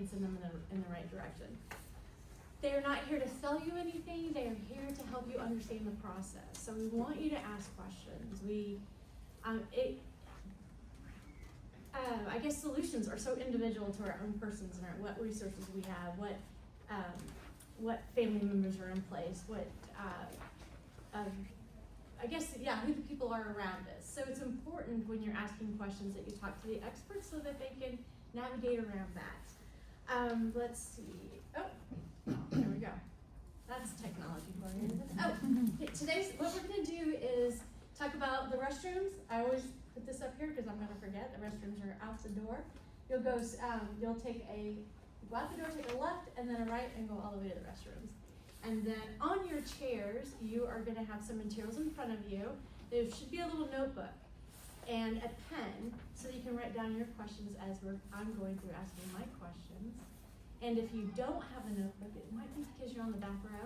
can send them in the right direction. They're not here to sell you anything, they are here to help you understand the process. So we want you to ask questions. I guess solutions are so individual to our own persons and what resources we have, what family members are in place, who the people are around us. So it's important when you're asking questions that you talk to the experts so that they can navigate around that. Let's see. Oh, there we go. That's technology for you. Oh, today's, what we're gonna do is talk about the restrooms. I always put this up here because I'm gonna forget. The restrooms are out the door. You'll go, you'll go out the door, take a left, and then a right, and go all the way to the restrooms. And then on your chairs, you are gonna have some materials in front of you. There should be a little notebook and a pen so you can write down your questions as I'm going through asking my questions. And if you don't have a notebook, it might be because you're on the back row.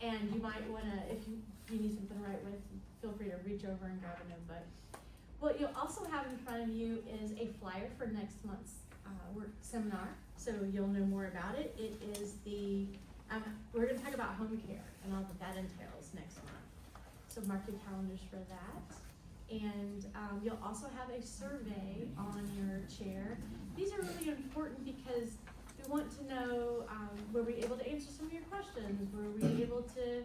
And you might wanna, if you need something to write with, feel free to reach over and grab a notebook. What you'll also have in front of you is a flyer for next month's work seminar, so you'll know more about it. It is we're gonna talk about home care and all that that entails next month. So mark your calendars for that. And you'll also have a survey on your chair. These are really important because we want to know, were we able to answer some of your questions? Were we able to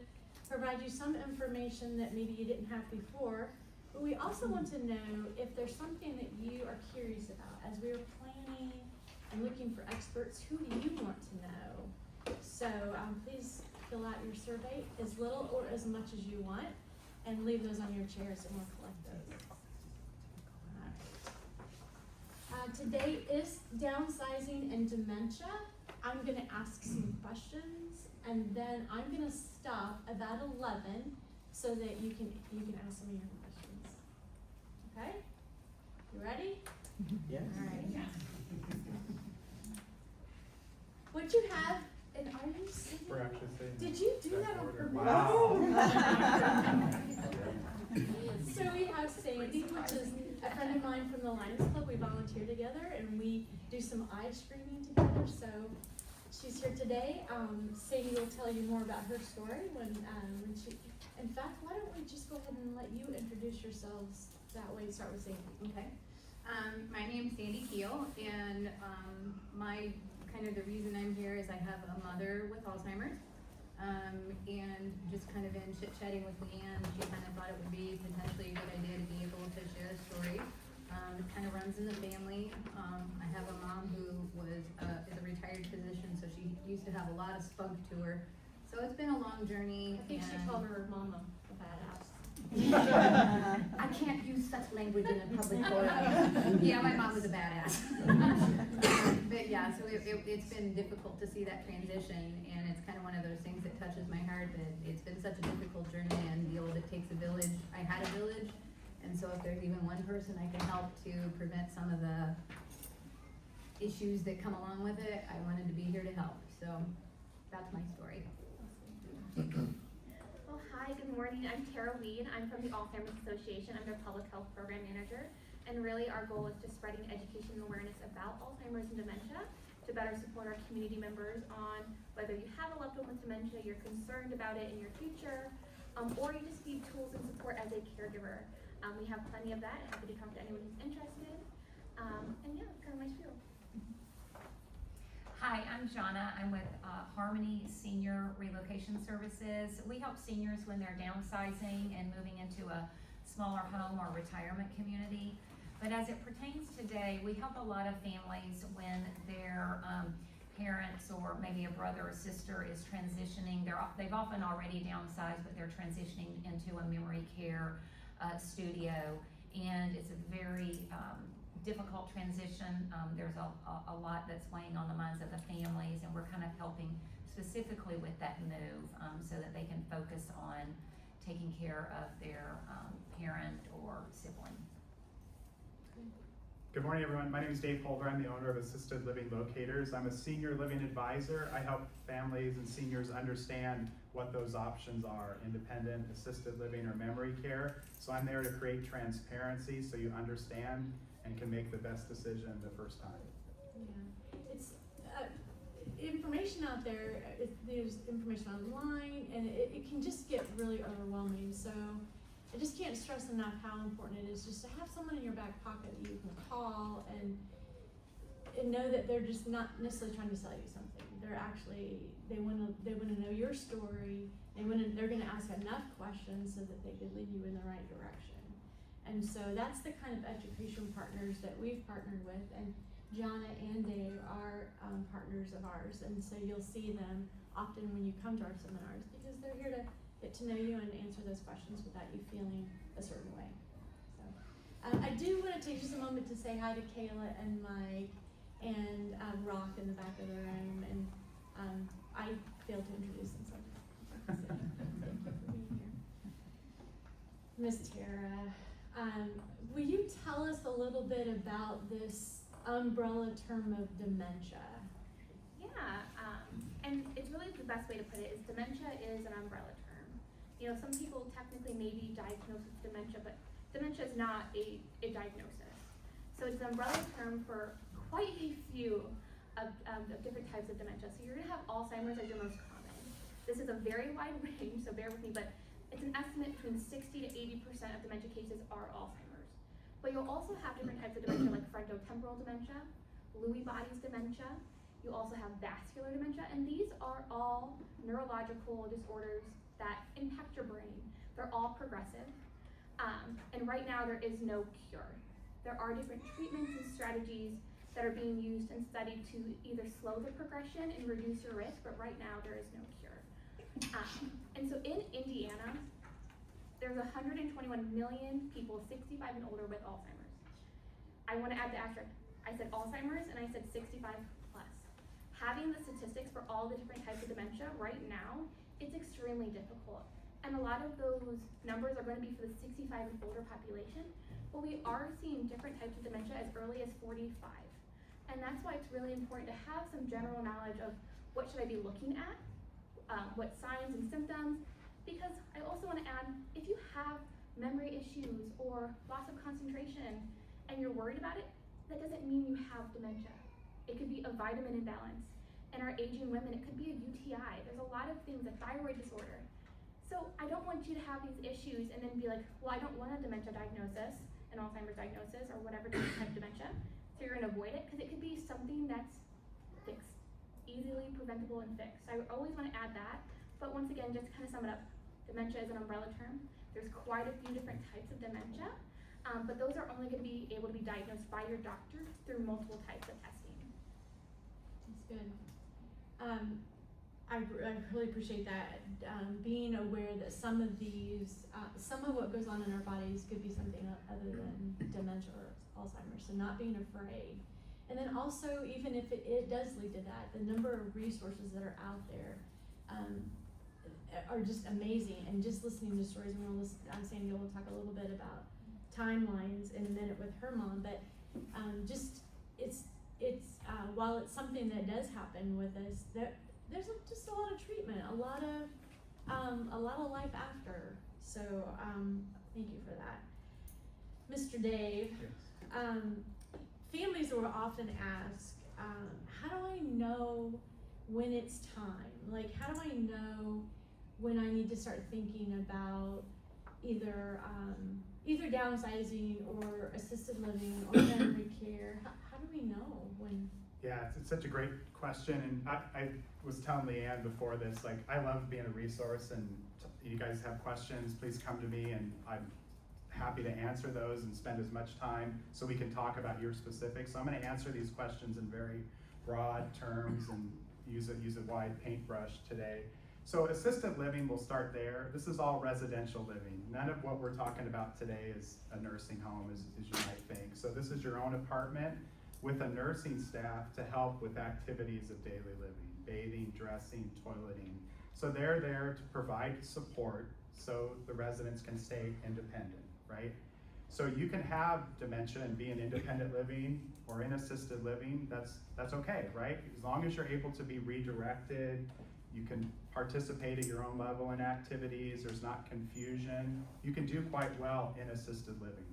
provide you some information that maybe you didn't have before? But we also want to know if there's something that you are curious about. As we are planning and looking for experts, who do you want to know? So please fill out your survey, as little or as much as you want, and leave those on your chairs and we'll collect those. Today is downsizing and dementia. I'm gonna ask some questions and then I'm gonna stop about 11 so that you can ask some of your questions. Okay? You ready? Yes. All right. What you have, and are you sitting? We're actually saying. Did you do that on purpose? Wow. So we have Sandy, which is a friend of mine from the Lions Club. We volunteer together and we do some eye screening together. So she's here today. Sandy will tell you more about her story when she. In fact, why don't we just go ahead and let you introduce yourselves that way? Start with Sandy. Okay. My name's Sandy Keel, and the reason I'm here is I have a mother with Alzheimer's, and just kind of in chit-chatting with Leanne, she kind of thought it would be potentially a good idea to be able to share a story. It kind of runs in the family. I have a mom who is a retired physician, so she used to have a lot of spunk to her. So it's been a long journey. I think she called her mama a badass. I can't use such language in a public forum. Yeah, my mom was a badass. But yeah, so it's been difficult to see that transition, and it's kind of one of those things that touches my heart, that it's been such a difficult journey, and it takes a village. I had a village, and so if there's even one person I can help to prevent some of the issues that come along with it, I wanted to be here to help. So that's my story. Well, hi, good morning. I'm Tara Weed. I'm from the Alzheimer's Association. I'm their public health program manager. And really our goal is just spreading education and awareness about Alzheimer's and dementia to better support our community members on whether you have a loved one with dementia, you're concerned about it in your future, or you just need tools and support as a caregiver. We have plenty of that. Happy to talk to anyone who's interested. And yeah, that's kind of my spiel. Hi, I'm Shauna. I'm with Harmony Senior Relocation Services. We help seniors when they're downsizing and moving into a smaller home or retirement community. But as it pertains today, we help a lot of families when their parents or maybe a brother or sister is transitioning. They've often already downsized, but they're transitioning into a memory care studio. And it's a very difficult transition. There's a lot that's weighing on the minds of the families, and we're kind of helping specifically with that move so that they can focus on taking care of their parent or sibling. Good morning, everyone. My name is Dave Holder. I'm the owner of Assisted Living Locators. I'm a senior living advisor. I help families and seniors understand what those options are: independent, assisted living, or memory care. So I'm there to create transparency so you understand and can make the best decision the first time. Yeah, information out there, there's information online, and it can just get really overwhelming. So I just can't stress enough how important it is just to have someone in your back pocket that you can call and know that they're just not necessarily trying to sell you something. They're actually, they wanna know your story. They're gonna ask enough questions so that they could lead you in the right direction. And so that's the kind of education partners that we've partnered with, and Gianna and Dave are partners of ours, and so you'll see them often when you come to our seminars because they're here to get to know you and answer those questions without you feeling a certain way. So I do want to take just a moment to say hi to Kayla and Mike and Rock in the back of the room, and I failed to introduce them, so thank you for being here. Miss Tara, will you tell us a little bit about this umbrella term of dementia? Yeah, and it's really the best way to put it is dementia is an umbrella term. You know, some people technically may be diagnosed with dementia, but dementia is not a diagnosis. So it's an umbrella term for quite a few of different types of dementia. So you're gonna have Alzheimer's as your most common. This is a very wide range, so bear with me, but it's an estimate between 60 to 80% of dementia cases are Alzheimer's. But you'll also have different types of dementia like frontotemporal dementia, Lewy bodies dementia. You also have vascular dementia, and these are all neurological disorders that impact your brain. They're all progressive, and right now there is no cure. There are different treatments and strategies that are being used and studied to either slow the progression and reduce your risk, but right now there is no cure. And so in Indiana, there's 121 million people 65 and older with Alzheimer's. I want to add the asterisk. I said Alzheimer's and I said 65 plus. Having the statistics for all the different types of dementia right now, it's extremely difficult. And a lot of those numbers are going to be for the 65 and older population, but we are seeing different types of dementia as early as 45. And that's why it's really important to have some general knowledge of what should I be looking at, what signs and symptoms, because I also want to add, if you have memory issues or loss of concentration and you're worried about it, that doesn't mean you have dementia. It could be a vitamin imbalance. In our aging women, it could be a UTI. There's a lot of things, a thyroid disorder. So I don't want you to have these issues and then be like, well, I don't want a dementia diagnosis, an Alzheimer's diagnosis, or whatever type of dementia. So you're gonna avoid it because it could be something that's fixed, easily preventable and fixed. So I always want to add that. But once again, just to kind of sum it up, dementia is an umbrella term. There's quite a few different types of dementia, but those are only going to be able to be diagnosed by your doctor through multiple types of testing. That's good. I really appreciate that. Being aware that some of these, some of what goes on in our bodies could be something other than dementia or Alzheimer's, so not being afraid. And then also, even if it does lead to that, the number of resources that are out there are just amazing. And just listening to stories, and Sandy will talk a little bit about timelines in a minute with her mom, but while it's something that does happen with us, there's just a lot of treatment, a lot of life after. So thank you for that. Mr. Dave, Yes. Families will often ask, how do I know when it's time? Like, how do I know when I need to start thinking about either downsizing or assisted living or memory care? How do we know when? Yeah, it's such a great question, and I was telling Leanne before this, like, I love being a resource, and you guys have questions, please come to me, and I'm happy to answer those and spend as much time so we can talk about your specifics. So I'm going to answer these questions in very broad terms and use a wide paintbrush today. So assisted living, we'll start there. This is all residential living. None of what we're talking about today is a nursing home, as you might think. So this is your own apartment with a nursing staff to help with activities of daily living, bathing, dressing, toileting. So they're there to provide support so the residents can stay independent, right? So you can have dementia and be in independent living or in assisted living, that's okay, right? As long as you're able to be redirected, you can participate at your own level in activities, there's not confusion, you can do quite well in assisted living.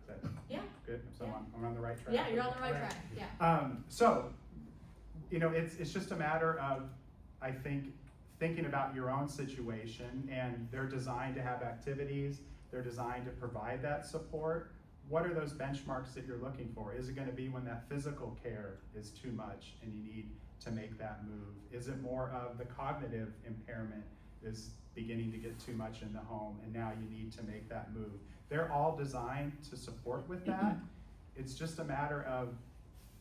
Is that Yeah. good? So Yeah. I'm on the right track? Yeah, you're on the right track. Yeah. So You know, it's just a matter of, I think, thinking about your own situation, and they're designed to have activities, they're designed to provide that support. What are those benchmarks that you're looking for? Is it gonna be when that physical care is too much and you need to make that move? Is it more of the cognitive impairment is beginning to get too much in the home and now you need to make that move? They're all designed to support with that. It's just a matter of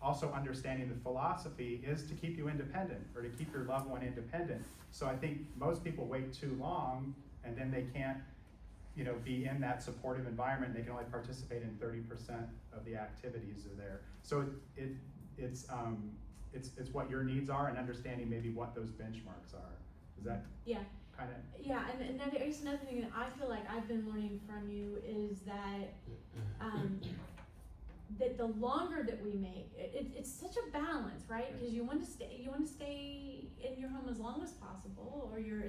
also understanding the philosophy is to keep you independent or to keep your loved one independent. So I think most people wait too long and then they can't, you know, be in that supportive environment. They can only participate in 30% of the activities are there. So it's what your needs are and understanding maybe what those benchmarks are. Is that Yeah. kind of? Yeah, and another, I guess another thing that I feel like I've been learning from you is that, that the longer that we make, it's such a balance, right? Because you want to stay in your home as long as possible, or your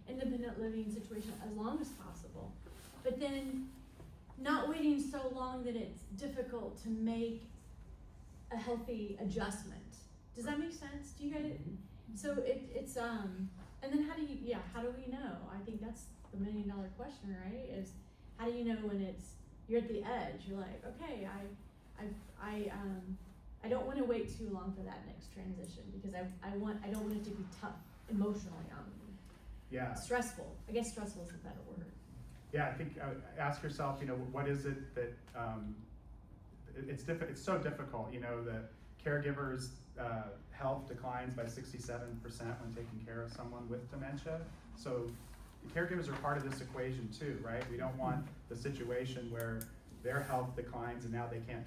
independent living situation as long as possible. But then not waiting so long that it's difficult to make a healthy adjustment. Does that make sense? Do you get it? So it's and then how do we know? I think that's the $1 million question, right? Is how do you know when you're at the edge? You're like, okay, I don't want to wait too long for that next transition because I don't want it to be tough emotionally on me. Yeah. Stressful. I guess stressful is a better word. Yeah, I think ask yourself, you know, what is it that it's so difficult, you know, the caregiver's health declines by 67% when taking care of someone with dementia. So the caregivers are part of this equation too, right? We don't want the situation where their health declines and now they can't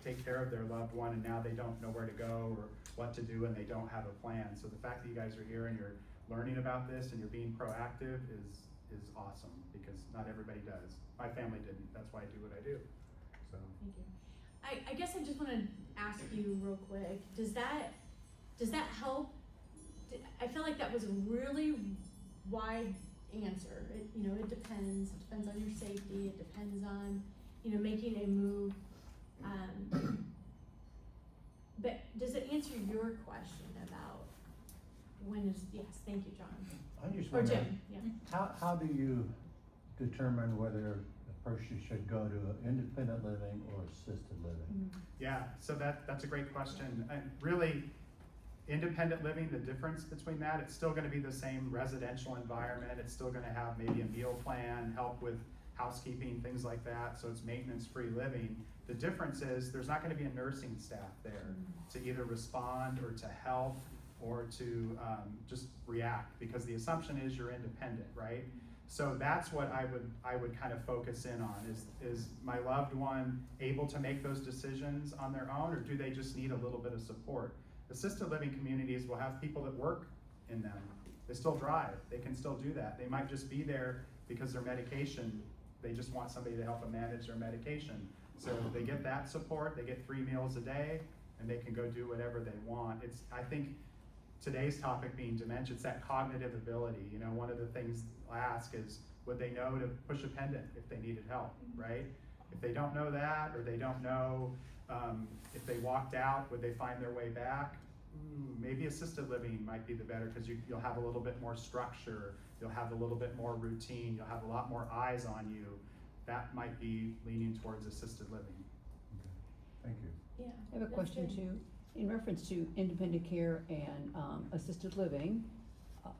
take care of their loved one and now they don't know where to go or what to do and they don't have a plan. So the fact that you guys are here and you're learning about this and you're being proactive is awesome because not everybody does. My family didn't. That's why I do what I do. So. Thank you. I guess I just want to ask you real quick, does that help? I feel like that was a really wide answer. It depends. It depends on your safety. It depends on, making a move. But does it answer your question about yes, thank you, John. I just Or wonder, Jim, yeah. how do you determine whether a person should go to independent living or assisted living? Yeah, so that's a great question. And really, independent living, the difference between that, it's still gonna be the same residential environment. It's still gonna have maybe a meal plan, help with housekeeping, things like that. So it's maintenance-free living. The difference is there's not gonna be a nursing staff there to either respond or to help or to just react, because the assumption is you're independent, right? So that's what I would kind of focus in on, is my loved one able to make those decisions on their own, or do they just need a little bit of support? Assisted living communities will have people that work in them. They still drive, they can still do that. They might just be there because their medication, they just want somebody to help them manage their medication. So they get that support, they get 3 meals a day, and they can go do whatever they want. I think today's topic being dementia, it's that cognitive ability. One of the things I ask is, would they know to push a pendant if they needed help, right? If they don't know that, or they don't know if they walked out, would they find their way back? Maybe assisted living might be the better, because you'll have a little bit more structure, you'll have a little bit more routine, you'll have a lot more eyes on you. That might be leaning towards assisted living. Okay. Thank you. Yeah. I have a that's question good. too, in reference to independent care and assisted living.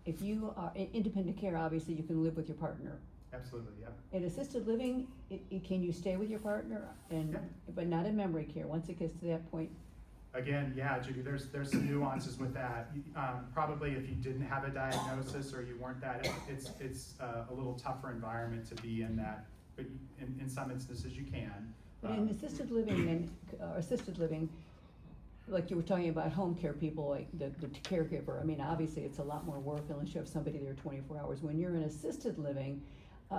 If you are in independent care, obviously you can live with your partner. Absolutely, yeah. In assisted living, can you stay with your partner Yeah. but not in memory care, once it gets to that point? Again, yeah, Judy, there's some nuances with that. Probably if you didn't have a diagnosis or you weren't that, it's a little tougher environment to be in that, but in some instances you can. But in assisted living and assisted living, like you were talking about home care people, like the caregiver, I mean, obviously it's a lot more work unless you have somebody there 24 hours. When you're in assisted living,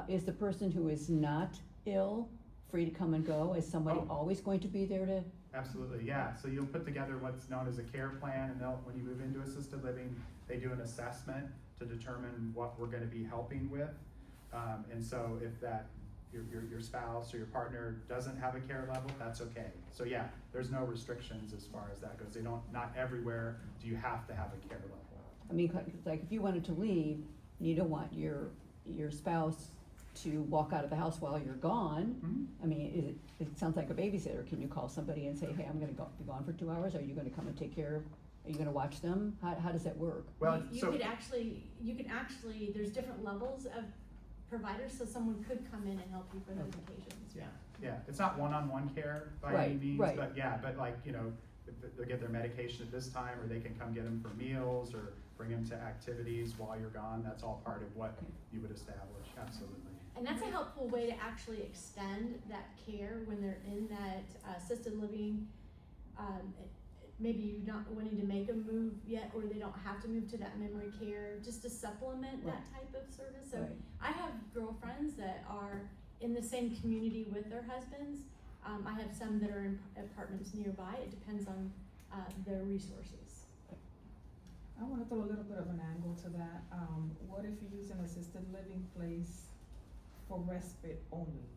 is the person who is not ill free to come and go? Is somebody Oh. always going to be there to? Absolutely, yeah. So you'll put together what's known as a care plan, and when you move into assisted living, they do an assessment to determine what we're gonna be helping with. And so if that your spouse or your partner doesn't have a care level, that's okay. So yeah, there's no restrictions as far as that goes. Not everywhere do you have to have a care level. I mean, like if you wanted to leave, you don't want your spouse to walk out of the house while you're gone. Mhm. I mean, it sounds like a babysitter. Can you call somebody and say, hey, I'm gonna be gone for 2 hours? Are you gonna come and take care of, are you gonna watch them? How does that work? Well, You so, could actually, there's different levels of providers, so someone could come in and help you for those occasions, yeah. yeah, it's not one-on-one care by any Right, means, right. but yeah, but like, if they get their medication at this time, or they can come get them for meals, or bring them to activities while you're gone, that's all part of what you would establish, absolutely. And that's a helpful way to actually extend that care when they're in that assisted living. Maybe you're not wanting to make a move yet, or they don't have to move to that memory care, just to supplement that type of service. So Right. I have girlfriends that are in the same community with their husbands. I have some that are in apartments nearby. It depends on their resources. I wanna throw a little bit of an angle to that. What if you use an assisted living place for respite only?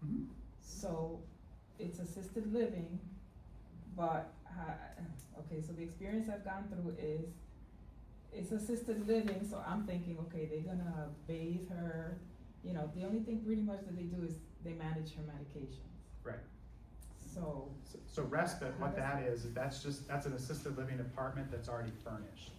Mhm. So it's assisted living, but, okay, so the experience I've gone through is, it's assisted living, so I'm thinking, okay, they're gonna bathe her, the only thing pretty much that they do is they manage her medications. Right. So, So respite, what that is, that's an assisted living apartment that's already furnished.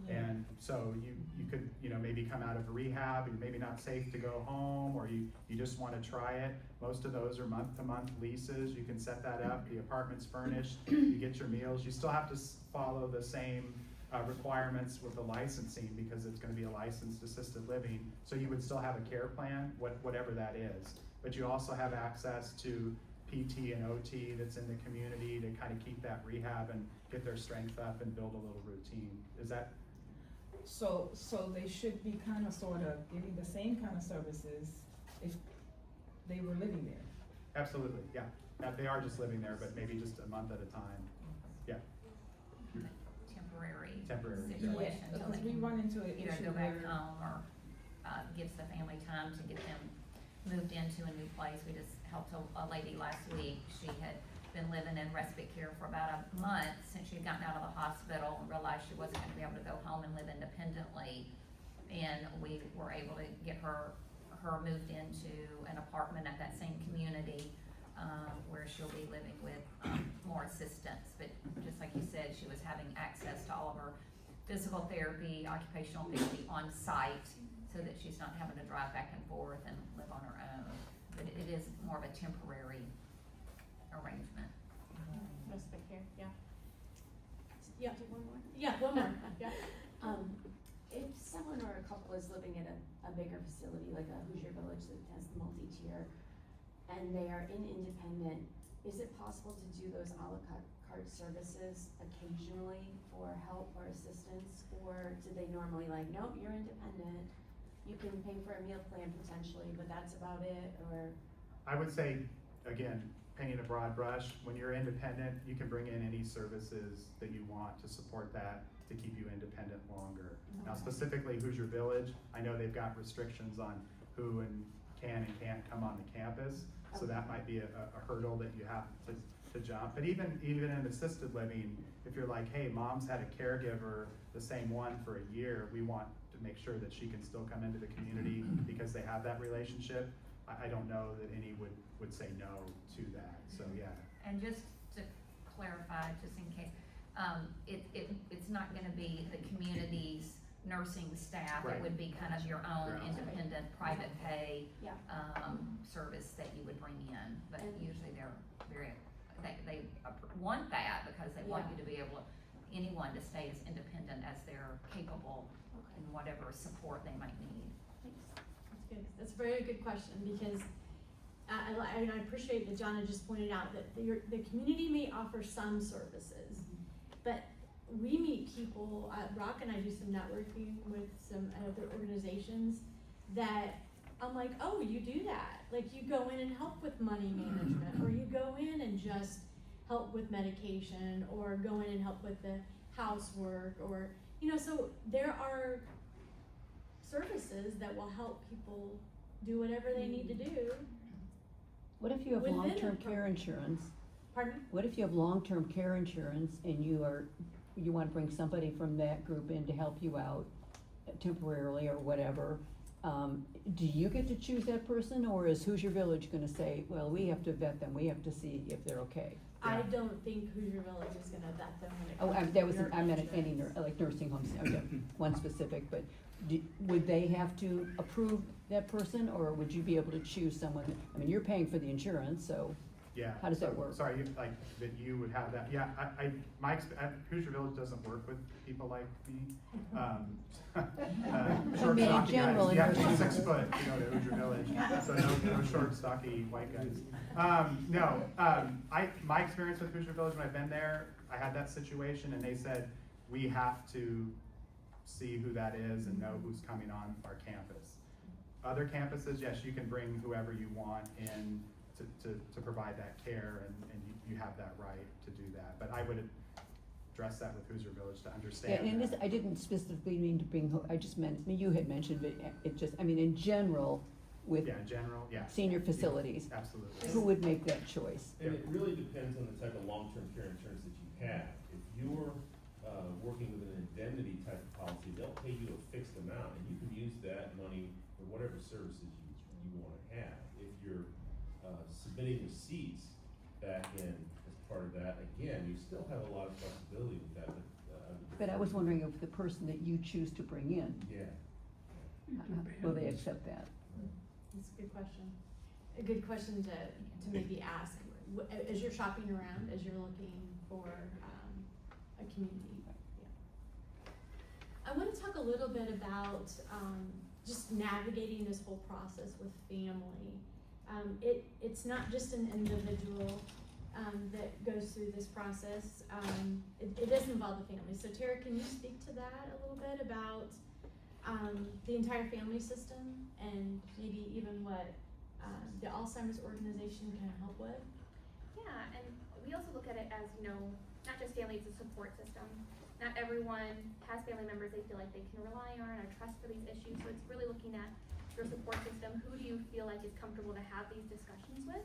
yeah. And so you could, maybe come out of rehab, you're maybe not safe to go home, or you just wanna try it. Most of those are month-to-month leases, you can set that up, the apartment's furnished, you get your meals, you still have to follow the same requirements with the licensing, because it's gonna be a licensed assisted living, so you would still have a care plan, whatever that is. But you also have access to PT and OT that's in the community to kind of keep that rehab and get their strength up and build a little routine. Is that, So they should be kinda sorta getting the same kind of services if they were living there. absolutely, yeah. Now, they are just living there, but maybe just a month at a time. Yeah, Temporary Temporary, yeah. situation until Because they we can run into an either issue go back where, home or, gives the family time to get them moved into a new place. We just helped a lady last week. She had been living in respite care for about a month since she had gotten out of the hospital and realized she wasn't gonna be able to go home and live independently. And we were able to get her moved into an apartment at that same community, where she'll be living with, more assistance. But just like you said, she was having access to all of her physical therapy, occupational therapy on site, so that she's not having to drive back and forth and live on her own. But it is more of a temporary arrangement. Respite care, yeah. Yeah, one more? Yeah, one more, yeah. If someone or a couple is living in a bigger facility, like a Hoosier Village that has the multi-tier, and they are independent, is it possible to do those a la carte services occasionally for help or assistance? Or do they normally like, nope, you're independent, you can pay for a meal plan potentially, but that's about it, or? I would say, again, painting a broad brush, when you're independent, you can bring in any services that you want to support that, to keep you independent longer. Now specifically Hoosier Village, I know they've got restrictions on who can and can't come on the campus, so that might be a hurdle that you have to jump. But even in assisted living, if you're like, hey, mom's had a caregiver, the same one for a year, we want to make sure that she can still come into the community because they have that relationship, I don't know that any would say no to that, so yeah. And just to clarify, just in case, it's not gonna be the community's nursing staff. Right. It would be kind of your own Your own. independent, private pay, Yeah. service that you would bring in. But And- usually they're they want that because they want Yeah. you to be able, anyone to stay as independent as they're capable in whatever support they might need. Thanks. That's good. That's a very good question, because I appreciate that Jonna just pointed out that the community may offer some services, but we meet people, Rock and I do some networking with some other organizations that I'm like, oh, you do that. Like, you go in and help with money management, or you go in and just help with medication, or go in and help with the housework, or, so there are services that will help people do whatever they need to do What if you have Within the long-term care program. insurance? Pardon me? What if you have long-term care insurance and you wanna bring somebody from that group in to help you out temporarily or whatever? Do you get to choose that person, or is Hoosier Village gonna say, well, we have to vet them, we have to see if they're okay? I Yeah. don't think Hoosier Village is gonna vet them when it Oh, comes to that was, your I meant any, insurance. like nursing homes, okay, one specific, but would they have to approve that person, or would you be able to choose someone? I mean, you're paying for the insurance, so, Yeah. How does that work? Sorry, like, that you would have that, yeah, Hoosier Village doesn't work with people like me. Short, mean, in stocky general, guys. in You have to be nursing 6 foot to go to Hoosier Village, so no short, stocky white guys. My experience with Hoosier Village, when I've been there, I had that situation, and they said, we have to see who that is and know who's coming on our campus. Other campuses, yes, you can bring whoever you want in to provide that care, and you have that right to do that. But I would address that with Hoosier Village to yeah, understand and this, that. I didn't specifically mean to bring, I just meant, you had mentioned, but it just, I mean, in general, with Yeah, in general, yeah. senior facilities, Absolutely. who would make that choice? And it really depends on the type of long-term care insurance that you have. If you're, working with an indemnity type of policy, they'll pay you a fixed amount, and you can use that money for whatever services you wanna have. If you're, submitting receipts back in as part of that, again, you still have a lot of flexibility with that, But I was wondering if the person that you choose to bring in, Yeah. will they accept that? That's a good question. A good question to maybe ask, as you're shopping around, as you're looking for, a community. Yeah. I wanna talk a little bit about, just navigating this whole process with family. It's not just an individual, that goes through this process, it does involve the family. So Tara, can you speak to that a little bit about, the entire family system and maybe even what, the Alzheimer's organization can help with? Yeah, and we also look at it as, not just family, it's a support system. Not everyone has family members they feel like they can rely on or trust for these issues, so it's really looking at your support system. Who do you feel like is comfortable to have these discussions with?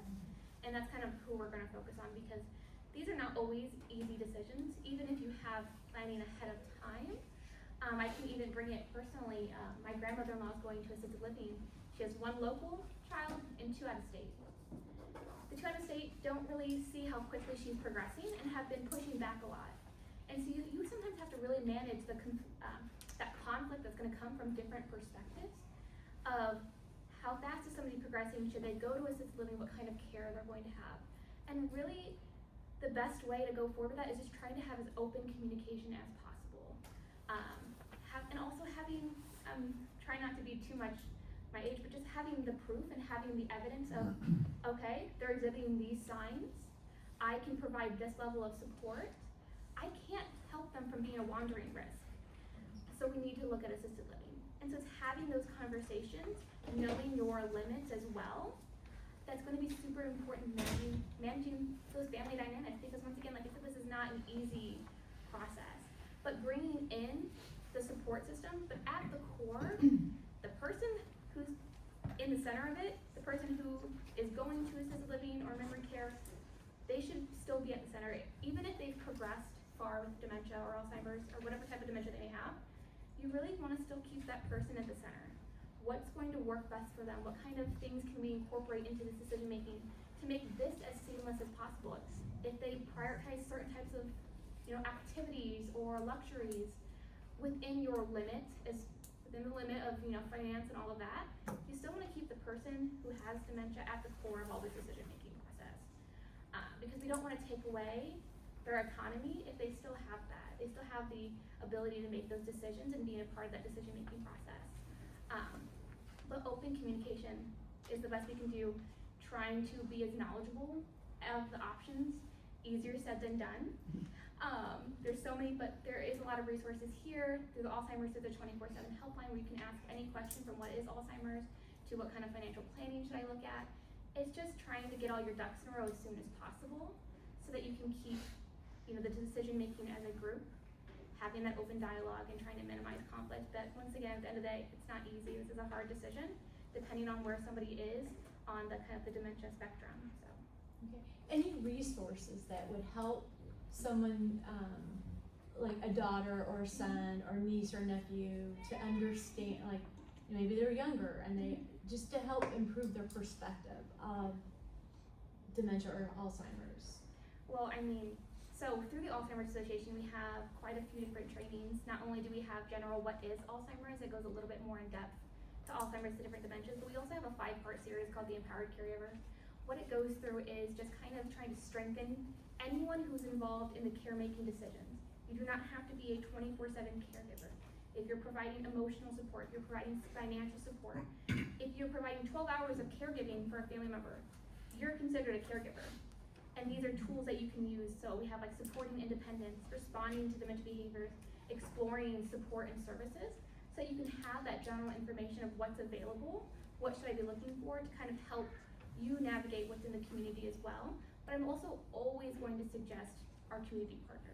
And that's kind of who we're gonna focus on, because these are not always easy decisions, even if you have planning ahead of time. I can even bring it personally, my grandmother-in-law is going to assisted living. She has 1 local child and 2 out of state. The 2 out of state don't really see how quickly she's progressing and have been pushing back a lot. And so you sometimes have to really manage that conflict that's gonna come from different perspectives of how fast is somebody progressing, should they go to assisted living, what kind of care they're going to have. And really, the best way to go forward with that is just trying to have as open communication as possible. And also having, try not to be too much my age, but just having the proof and having the evidence of, okay, they're exhibiting these signs, I can provide this level of support, I can't help them from being a wandering risk. So we need to look at assisted living. And so it's having those conversations, knowing your limits as well, that's gonna be super important, managing those family dynamics, because once again, like I said, this is not an easy process. But bringing in the support system, but at the core, the person who's in the center of it, the person who is going to assisted living or memory care, they should still be at the center. Even if they've progressed far with dementia or Alzheimer's or whatever type of dementia they may have, you really wanna still keep that person at the center. What's going to work best for them? What kind of things can we incorporate into this decision making to make this as seamless as possible? If they prioritize certain types of, activities or luxuries within your limit, within the limit of, finance and all of that, you still wanna keep the person who has dementia at the core of all this decision making process. Because we don't wanna take away their autonomy if they still have that. They still have the ability to make those decisions and be a part of that decision making process. But open communication is the best we can do, trying to be as knowledgeable of the options, easier said than done. There's so many, but there is a lot of resources here through the Alzheimer's, through the 24/7 helpline, where you can ask any question from what is Alzheimer's to what kind of financial planning should I look at. It's just trying to get all your ducks in a row as soon as possible so that you can keep, the decision making as a group, having that open dialogue and trying to minimize conflict. But once again, at the end of the day, it's not easy. This is a hard decision. Depending on where somebody is, on the kind of the dementia spectrum, so. Okay. Any resources that would help someone, like a daughter or a son or niece or nephew to understand, like, maybe they're younger and they, just to help improve their perspective of dementia or Alzheimer's? Well, I mean, so through the Alzheimer's Association, we have quite a few different trainings. Not only do we have general what is Alzheimer's, it goes a little bit more in depth to Alzheimer's, the different dementias, but we also have a 5-part series called the Empowered Caregiver. What it goes through is just kind of trying to strengthen anyone who's involved in the care-making decisions. You do not have to be a 24/7 caregiver. If you're providing emotional support, if you're providing financial support, if you're providing 12 hours of caregiving for a family member, you're considered a caregiver. And these are tools that you can use. So we have like supporting independence, responding to dementia behaviors, exploring support and services, so you can have that general information of what's available, what should I be looking for to kind of help you navigate what's in the community as well. But I'm also always going to suggest our community partners.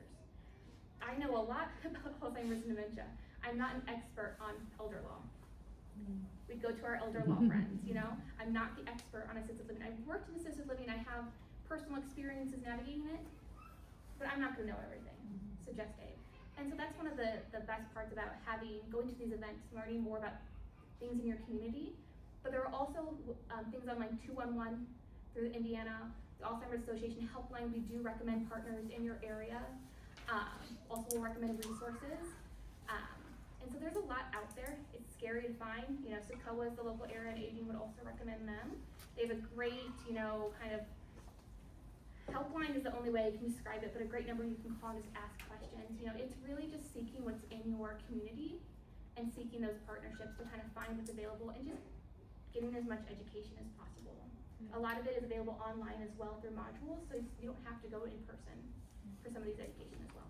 I know a lot about Alzheimer's and dementia. I'm not an expert on elder law. We go to our elder law friends, you know? I'm not the expert on assisted living. I've worked in assisted living, I have personal experiences navigating it, but I'm not gonna know everything. Suggest Dave. And so that's one of the best parts about going to these events, learning more about things in your community. But there are also things on like 211 through the Indiana Alzheimer's Association helpline. We do recommend partners in your area. Also we'll recommend resources. And so there's a lot out there. It's scary to find. You know, SOCOA is the local area and aging would also recommend them. They have a great, you know, kind of helpline is the only way I can describe it, but a great number you can call and just ask questions. You know, it's really just seeking what's in your community and seeking those partnerships to kind of find what's available and just getting as much education as possible. A lot of it is available online as well through modules, so you don't have to go in person for some of these education as well.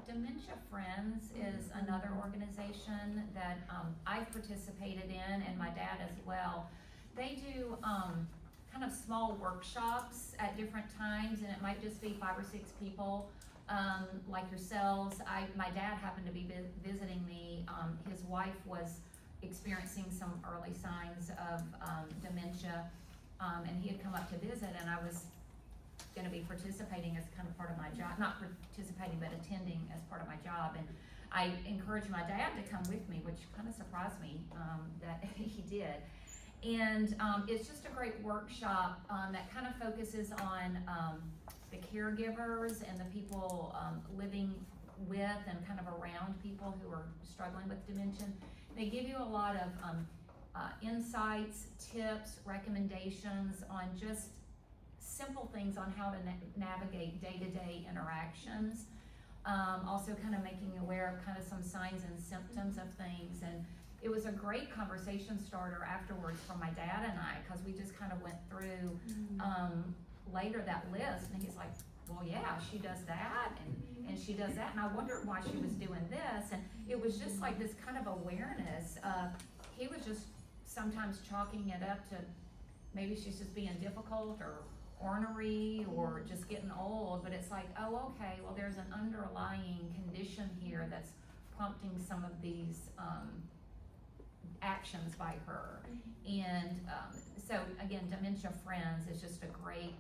Dementia Friends is another organization that I've participated in, and my dad as well. They do kind of small workshops at different times, and it might just be 5 or 6 people like yourselves. My dad happened to be visiting me. His wife was experiencing some early signs of dementia, and he had come up to visit, and I was going to be participating as kind of part of my job, not participating, but attending as part of my job. And I encouraged my dad to come with me, which kind of surprised me that he did. And it's just a great workshop that kind of focuses on the caregivers and the people living with and kind of around people who are struggling with dementia. They give you a lot of insights, tips, recommendations on just simple things on how to navigate day-to-day interactions. Also kind of making you aware of kind of some signs and symptoms of things. And it was a great conversation starter afterwards for my dad and I, because we just kind of went through later that list, and he's like, well, yeah, she does that, and she does that, and I wondered why she was doing this. And it was just like this kind of awareness. He was just sometimes chalking it up to maybe she's just being difficult or ornery or just getting old, but it's like, oh, okay, well, there's an underlying condition here that's prompting some of these actions by her. And so again, Dementia Friends is just a great,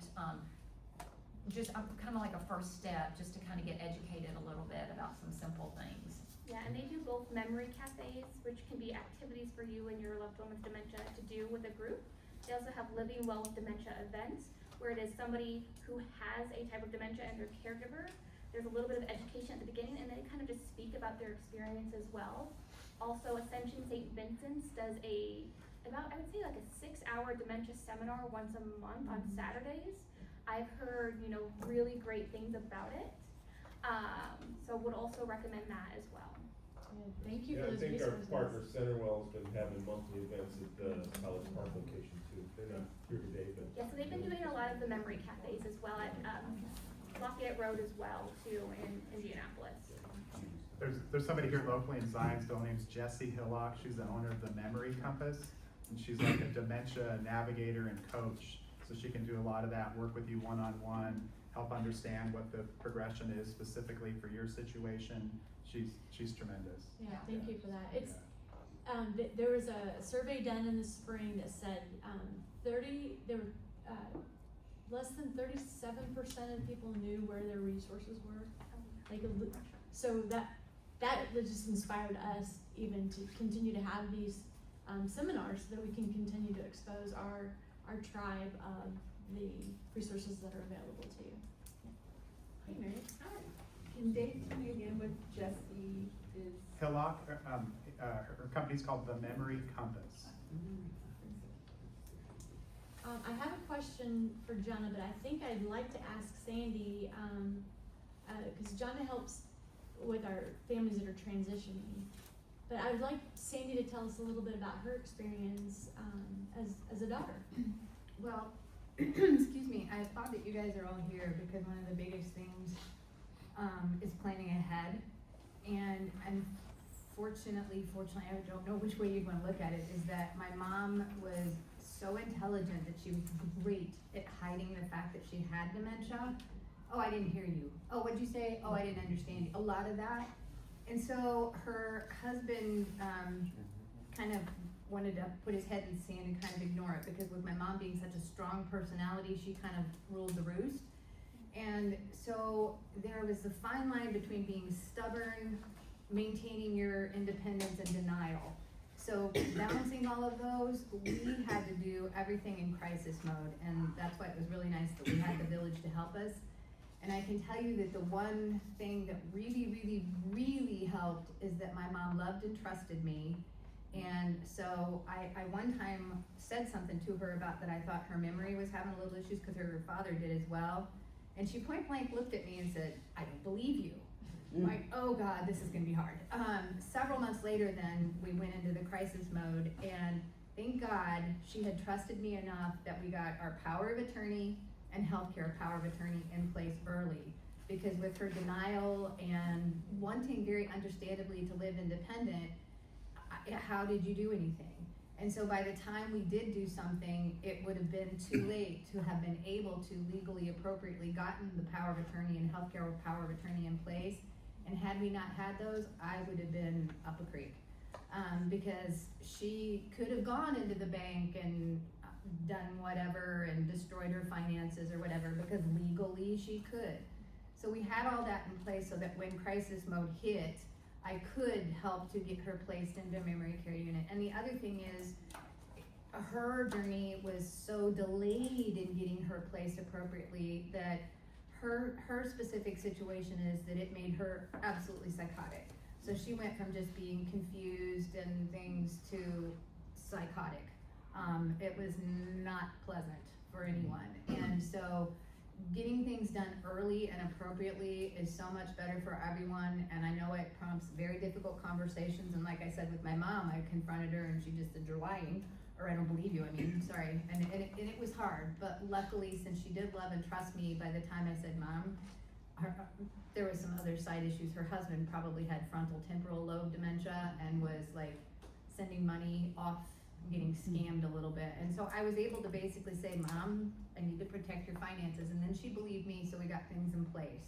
just kind of like a first step just to kind of get educated a little bit about some simple things. Yeah, and they do both memory cafes, which can be activities for you and your loved one with dementia to do with a group. They also have Living Well with Dementia events, where it is somebody who has a type of dementia and their caregiver. There's a little bit of education at the beginning, and they kind of just speak about their experience as well. Also, Ascension St. Vincent's does I would say like a 6-hour dementia seminar once a month on Saturdays. I've heard, you know, really great things about it. So would also recommend that as well. Thank you Yeah, for I those think resources. our partner Centerwell's been having monthly events at the College Park location too. They're not here today, but. Yeah, so they've been doing a lot of the memory cafes as well at Lafayette Road as well too in Indianapolis. There's somebody here locally in Zionsville, her name's Jessie Hillock. She's the owner of the Memory Compass, and she's like a dementia navigator and coach. So she can do a lot of that, work with you one-on-one, help understand what the progression is specifically for your situation. She's tremendous. Yeah, thank you for that. It's there was a survey done in the spring that said, less than 37% of people knew where their resources were. Like, so that just inspired us even to continue to have these seminars so that we can continue to expose our tribe of the resources that are available to you. Hey, Mary. Hi. Can Dave tell me again what Jessie is? Hillock, her company's called The Memory Compass. I have a question for Jonna, but I think I'd like to ask Sandy, because Jonna helps with our families that are transitioning. But I would like Sandy to tell us a little bit about her experience as a daughter. Well, excuse me, I thought that you guys are all here because one of the biggest things is planning ahead. And fortunately, I don't know which way you'd want to look at it, is that my mom was so intelligent that she was great at hiding the fact that she had dementia. Oh, I didn't hear you. Oh, what'd you say? Oh, I didn't understand you. A lot of that. And so her husband kind of wanted to put his head in the sand and kind of ignore it, because with my mom being such a strong personality, she kind of ruled the roost. And so there was a fine line between being stubborn, maintaining your independence, and denial. So balancing all of those, we had to do everything in crisis mode, and that's why it was really nice that we had the village to help us. And I can tell you that the one thing that really helped is that my mom loved and trusted me. And so I one time said something to her about that I thought her memory was having a little issues, because her father did as well. And she point blank looked at me and said, "I don't believe you." I'm like, oh God, this is gonna be hard. Several months later then, we went into the crisis mode, and thank God she had trusted me enough that we got our power of attorney and healthcare power of attorney in place early. Because with her denial and wanting very understandably to live independent, how did you do anything? And so by the time we did do something, it would have been too late to have been able to legally appropriately gotten the power of attorney and healthcare power of attorney in place. And had we not had those, I would have been up a creek. Because she could have gone into the bank and done whatever and destroyed her finances or whatever, because legally she could. So we had all that in place so that when crisis mode hit, I could help to get her placed into a memory care unit. And the other thing is, her journey was so delayed in getting her placed appropriately that her specific situation is that it made her absolutely psychotic. So she went from just being confused and things to psychotic. It was not pleasant for anyone. And so getting things done early and appropriately is so much better for everyone. And I know it prompts very difficult conversations. And like I said with my mom, I confronted her and she just said, "You're lying," or "I don't believe you." I mean, sorry. And it was hard, but luckily, since she did love and trust me, by the time I said Mom, there was some other side issues. Her husband probably had frontal temporal lobe dementia and was like sending money off, getting scammed a little bit. And so I was able to basically say, "Mom, I need to protect your finances." And then she believed me, so we got things in place.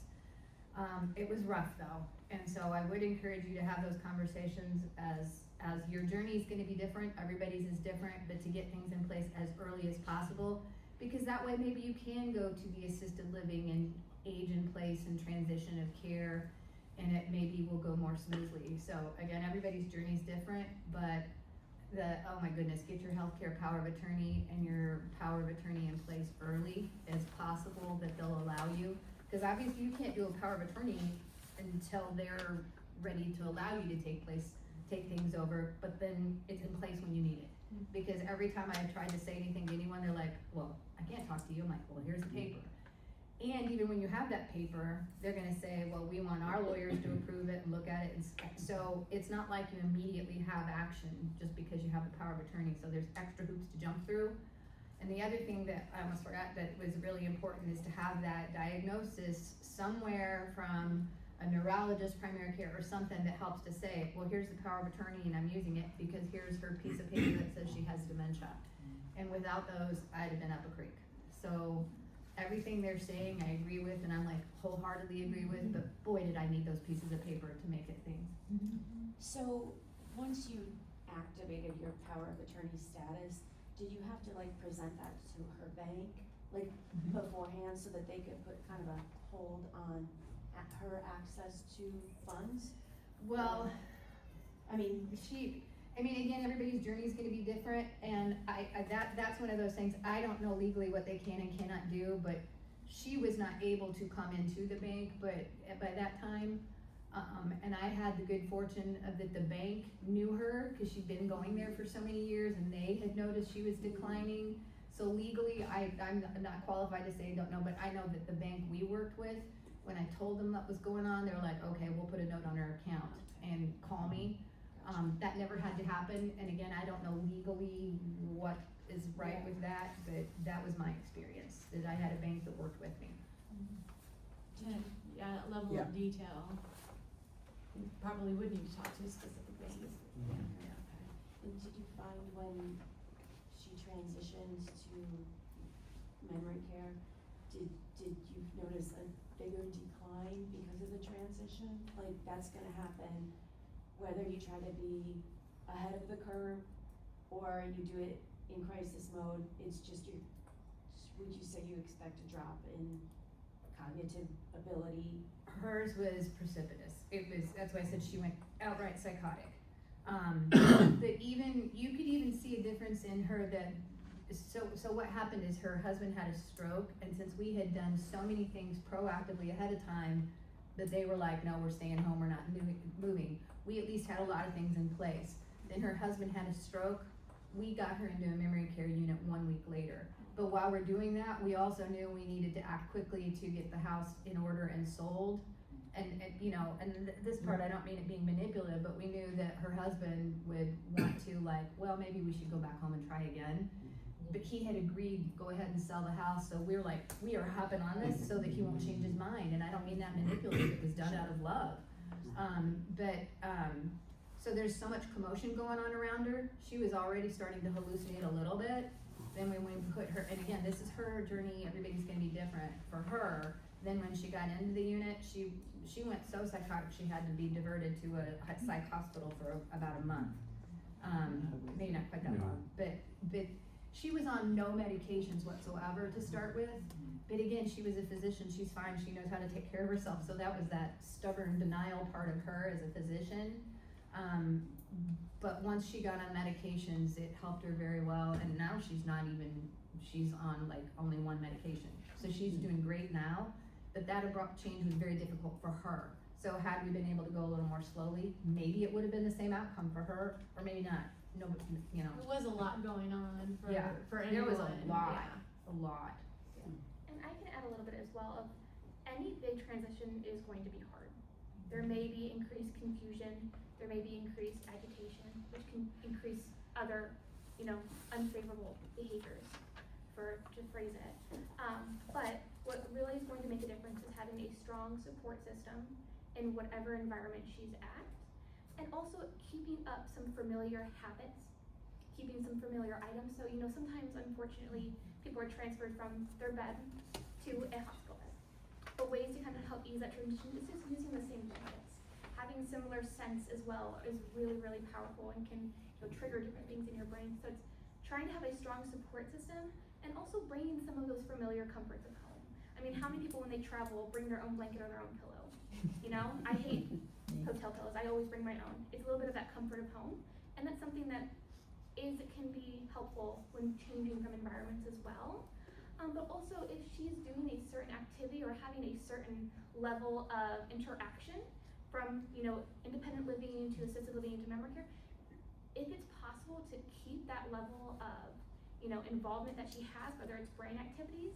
It was rough though. And so I would encourage you to have those conversations as your journey is gonna be different, everybody's is different, but to get things in place as early as possible, because that way maybe you can go to the assisted living and age in place and transition of care, and it maybe will go more smoothly. So again, everybody's journey is different, but oh my goodness, get your healthcare power of attorney and your power of attorney in place early as possible, that they'll allow you. Because obviously you can't do a power of attorney until they're ready to allow you to take things over, but then it's in place when you need it. Because every time I've tried to say anything to anyone, they're like, "Well, I can't talk to you." I'm like, "Well, here's the paper." And even when you have that paper, they're gonna say, "Well, we want our lawyers to approve it and look at it." And so it's not like you immediately have action just because you have the power of attorney. So there's extra hoops to jump through. And the other thing that I almost forgot that was really important is to have that diagnosis somewhere from a neurologist, primary care, or something that helps to say, "Well, here's the power of attorney and I'm using it because here's her piece of paper that says she has dementia." And without those, I'd have been up a creek. So everything they're saying, I agree with, and I'm like wholeheartedly agree with, but boy, did I need those pieces of paper to make it things. So once you activated your power of attorney status, did you have to like present that to her bank, like beforehand, so that they could put kind of a hold on her access to funds? Well, I mean, again, everybody's journey is gonna be different, and that's one of those things, I don't know legally what they can and cannot do, but she was not able to come into the bank, but by that time, and I had the good fortune of that the bank knew her, cause she'd been going there for so many years, and they had noticed she was declining. So legally, I'm not qualified to say, don't know, but I know that the bank we worked with, when I told them that was going on, they're like, okay, we'll put a note on her account and call me. That never had to happen, and again, I don't know legally what is right with that, but that was my experience, that I had a bank that worked with me. Yeah, that level Yeah. of detail. You probably would need to talk to a specific bank. okay. And did you find when she transitioned to memory care, did you notice a bigger decline because of the transition? Like, that's gonna happen whether you try to be ahead of the curve or you do it in crisis mode, it's just would you say you expect a drop in cognitive ability? Hers was precipitous. That's why I said she went outright psychotic. But you could even see a difference in her that, so what happened is her husband had a stroke, and since we had done so many things proactively ahead of time, that they were like, no, we're staying home, we're not moving. We at least had a lot of things in place. Then her husband had a stroke. We got her into a memory care unit 1 week later. But while we're doing that, we also knew we needed to act quickly to get the house in order and sold. And this part, I don't mean it being manipulative, but we knew that her husband would want to like, well, maybe we should go back home and try again. But he had agreed, go ahead and sell the house, so we're like, we are hopping on this so that he won't change his mind, and I don't mean that manipulative, it was done out of love. So there's so much commotion going on around her, she was already starting to hallucinate a little bit. Then when we put her, and again, this is her journey, everybody's gonna be different. For her, then when she got into the unit, she went so psychotic, she had to be diverted to a psych hospital for about a month. Maybe not quite that long, but she was on no medications whatsoever to start with. But again, she was a physician, she's fine, she knows how to take care of herself, so that was that stubborn denial part of her as a physician. But once she got on medications, it helped her very well, and now she's on like only one medication. So she's doing great now, but that abrupt change was very difficult for her. So had we been able to go a little more slowly, maybe it would have been the same outcome for her, or maybe not. No, you know. There was a lot going on for Yeah, anyone. there was a lot. Yeah. A lot. And I can add a little bit as well of any big transition is going to be hard. There may be increased confusion, there may be increased agitation, which can increase other, unfavorable behaviors, to phrase it. But what really is going to make a difference is having a strong support system in whatever environment she's at, and also keeping up some familiar habits, keeping some familiar items. So, sometimes unfortunately people are transferred from their bed to a hospital bed. But ways to kind of help ease that transition is just using the same blankets. Having similar scents as well is really, really powerful and can trigger different things in your brain. So it's trying to have a strong support system and also bringing some of those familiar comforts of home. I mean, how many people when they travel bring their own blanket or their own pillow? I hate hotel pillows. I always bring my own. It's a little bit of that comfort of home, and that's something that can be helpful when changing from environments as well. But also if she's doing a certain activity or having a certain level of interaction from, independent living to assisted living to memory care, if it's possible to keep that level of, involvement that she has, whether it's brain activities,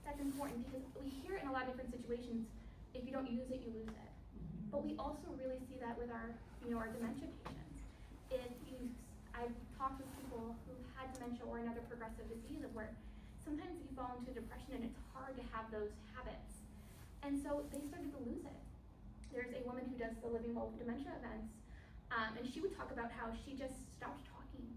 that's important because we hear it in a lot of different situations. If you don't use it, you lose it. But we also really see that with our dementia patients. I've talked with people who've had dementia or another progressive disease of where sometimes you fall into depression and it's hard to have those habits. And so they started to lose it. There's a woman who does the Living Well with Dementia events, and she would talk about how she just stopped talking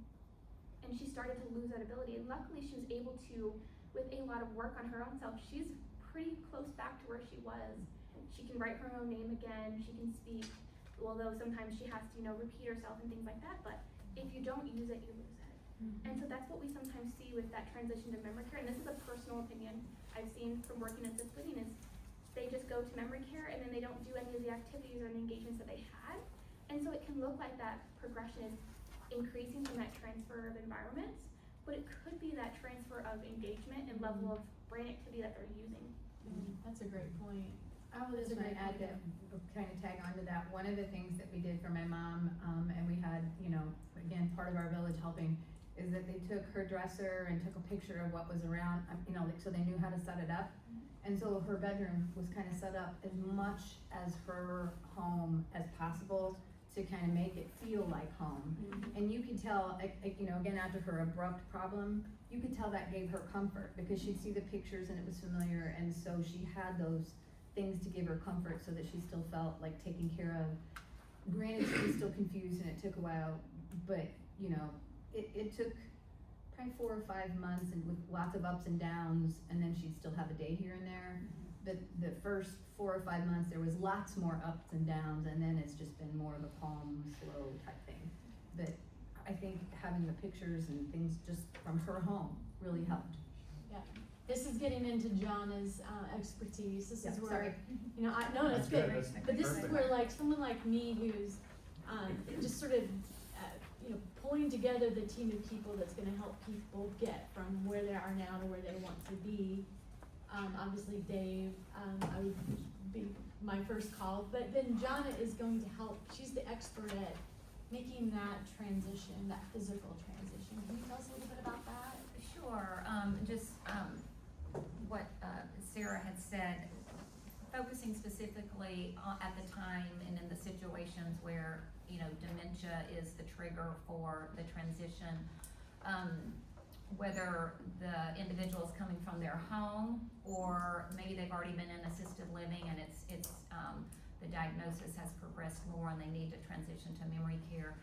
and she started to lose that ability. And luckily she was able to, with a lot of work on her own self, she's pretty close back to where she was. She can write her own name again, she can speak, although sometimes she has to, repeat herself and things like that, but if you don't use it, you lose it. And so that's what we sometimes see with that transition to memory care, and this is a personal opinion I've seen from working in assisted living, is they just go to memory care and then they don't do any of the activities or the engagements that they had. And so it can look like that progression is increasing from that transfer of environments, but it could be that transfer of engagement and level of brain activity that they're using. That's a great point. I will just might add that, kind of tag onto that, one of the things that we did for my mom, and we had, you know, again, part of our village helping, is that they took her dresser and took a picture of what was around, you know, like, so they knew how to set it up. And so her bedroom was kind of set up as much as her home as possible to kind of make it feel like home. And you could tell, you know, again, after her abrupt problem, you could tell that gave her comfort because she'd see the pictures and it was familiar, and so she had those things to give her comfort so that she still felt like taken care of. Granted, she was still confused and it took a while, but, you know, it took probably 4 or 5 months and with lots of ups and downs, and then she'd still have a day here and there. But the first 4 or 5 months, there was lots more ups and downs, and then it's just been more of a calm, slow type thing. But I think having the pictures and things just from her home really helped. Yeah, this is getting into Jana's expertise. This Yeah, is where, sorry. you know, no, it's good. That's But this is perfect. where like someone like me who's just sort of, you know, pulling together the team of people that's gonna help people get from where they are now to where they want to be. Obviously Dave, I would be my first call, but then Jana is going to help. She's the expert at making that transition, that physical transition. Can you tell us a little bit about that? Sure, what Sarah had said, focusing specifically at the time and in the situations where, you know, dementia is the trigger for the transition, whether the individual is coming from their home or maybe they've already been in assisted living and it's the diagnosis has progressed more and they need to transition to memory care.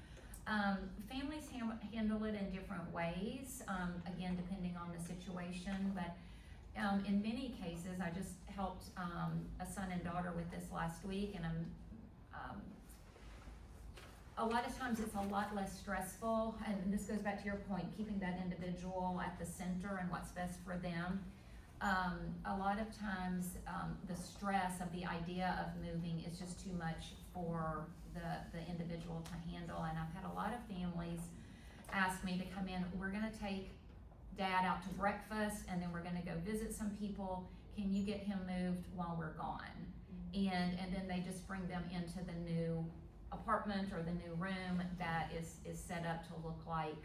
Families handle it in different ways, again, depending on the situation, but in many cases, I just helped a son and daughter with this last week, and a lot of times it's a lot less stressful, and this goes back to your point, keeping that individual at the center and what's best for them. A lot of times, the stress of the idea of moving is just too much for the individual to handle, and I've had a lot of families ask me to come in, we're gonna take Dad out to breakfast, and then we're gonna go visit some people, can you get him moved while we're gone? And then they just bring them into the new apartment or the new room that is set up to look like,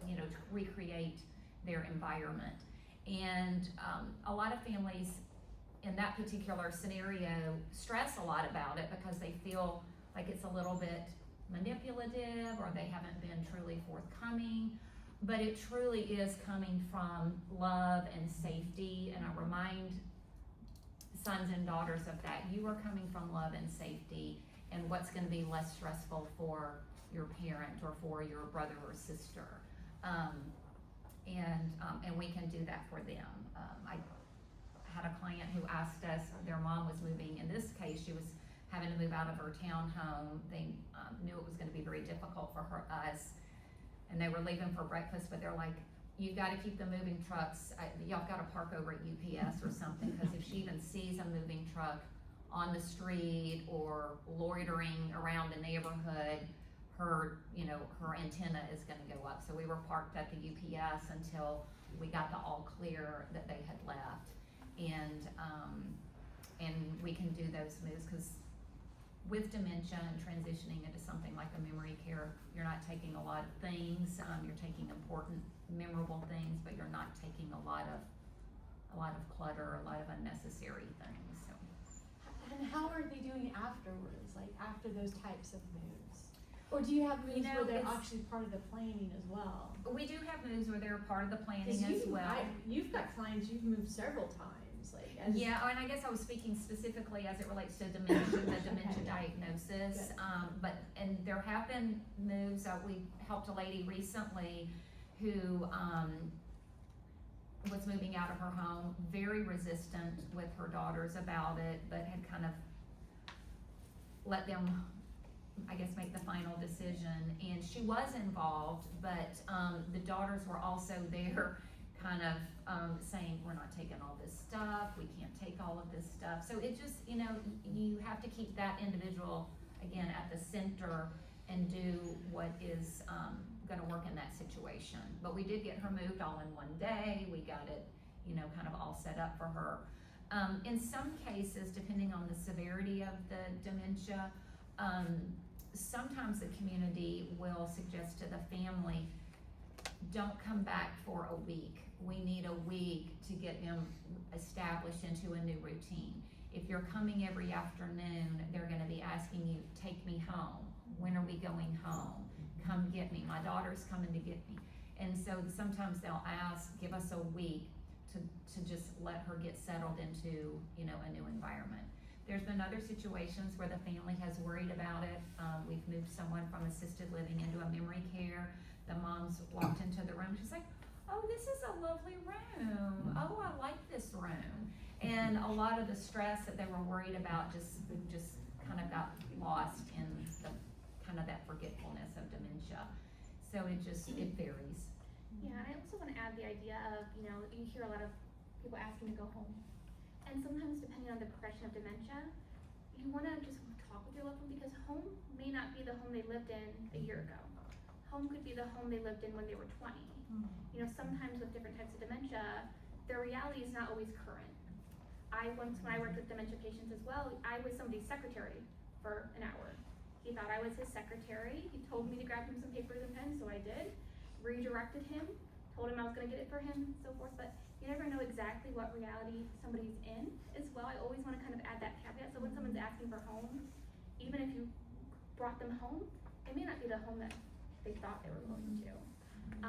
you know, to recreate their environment. And a lot of families in that particular scenario stress a lot about it because they feel like it's a little bit manipulative or they haven't been truly forthcoming. But it truly is coming from love and safety, and I remind sons and daughters of that. You are coming from love and safety, and what's gonna be less stressful for your parent or for your brother or sister. And we can do that for them. I had a client who asked us, their mom was moving, in this case, she was having to move out of her townhome. They knew it was gonna be very difficult for us, and they were leaving for breakfast, but they're like, you've gotta keep the moving trucks, y'all gotta park over at UPS or something, cause if she even sees a moving truck on the street or loitering around the neighborhood, her, you know, her antenna is gonna go up. So we were parked at the UPS until we got the all clear that they had left. And we can do those moves, cause with dementia and transitioning into something like a memory care, you're not taking a lot of things, you're taking important, memorable things, but you're not taking a lot of clutter, a lot of unnecessary things, so. And how are they doing afterwards, like after those types of moves? Or do you have moves know, where they're it's- actually part of the planning as well? We do have moves where they're part of the 'Cause planning as well. you've got clients you've moved several times, like as. Yeah, and I guess I was speaking specifically as it relates to dementia, the dementia diagnosis. Good. And there have been moves, we helped a lady recently who, was moving out of her home, very resistant with her daughters about it, but had kind of let them I guess, make the final decision. And she was involved, but, the daughters were also there kind of, saying, we're not taking all this stuff, we can't take all of this stuff. So it just, you know, you have to keep that individual, again, at the center and do what is, gonna work in that situation. But we did get her moved all in one day, we got it, you know, kind of all set up for her. In some cases, depending on the severity of the dementia, sometimes the community will suggest to the family, don't come back for a week. We need a week to get them established into a new routine. If you're coming every afternoon, they're gonna be asking you, take me home. When are we going home? Come get me. My daughter's coming to get me. And so sometimes they'll ask, give us a week to just let her get settled into, you know, a new environment. There's been other situations where the family has worried about it. We've moved someone from assisted living into a memory care. The mom's walked into the room, she's like, oh, this is a lovely room. Oh, I like this room. And a lot of the stress that they were worried about just kind of got lost in the kind of that forgetfulness of dementia. So it varies. Yeah, and I also want to add the idea of, you know, you hear a lot of people asking to go home. And sometimes depending on the progression of dementia, you want to just talk with your loved one, because home may not be the home they lived in a year ago. Home could be the home they lived in when they were 20. You know, sometimes with different types of dementia, their reality is not always current. When I worked with dementia patients as well, I was somebody's secretary for an hour. He thought I was his secretary. He told me to grab him some papers and pens, so I did. Redirected him, told him I was gonna get it for him, and so forth, but you never know exactly what reality somebody's in as well. I always wanna kind of add that caveat, so when someone's asking for home, even if you brought them home, it may not be the home that they thought they were going to.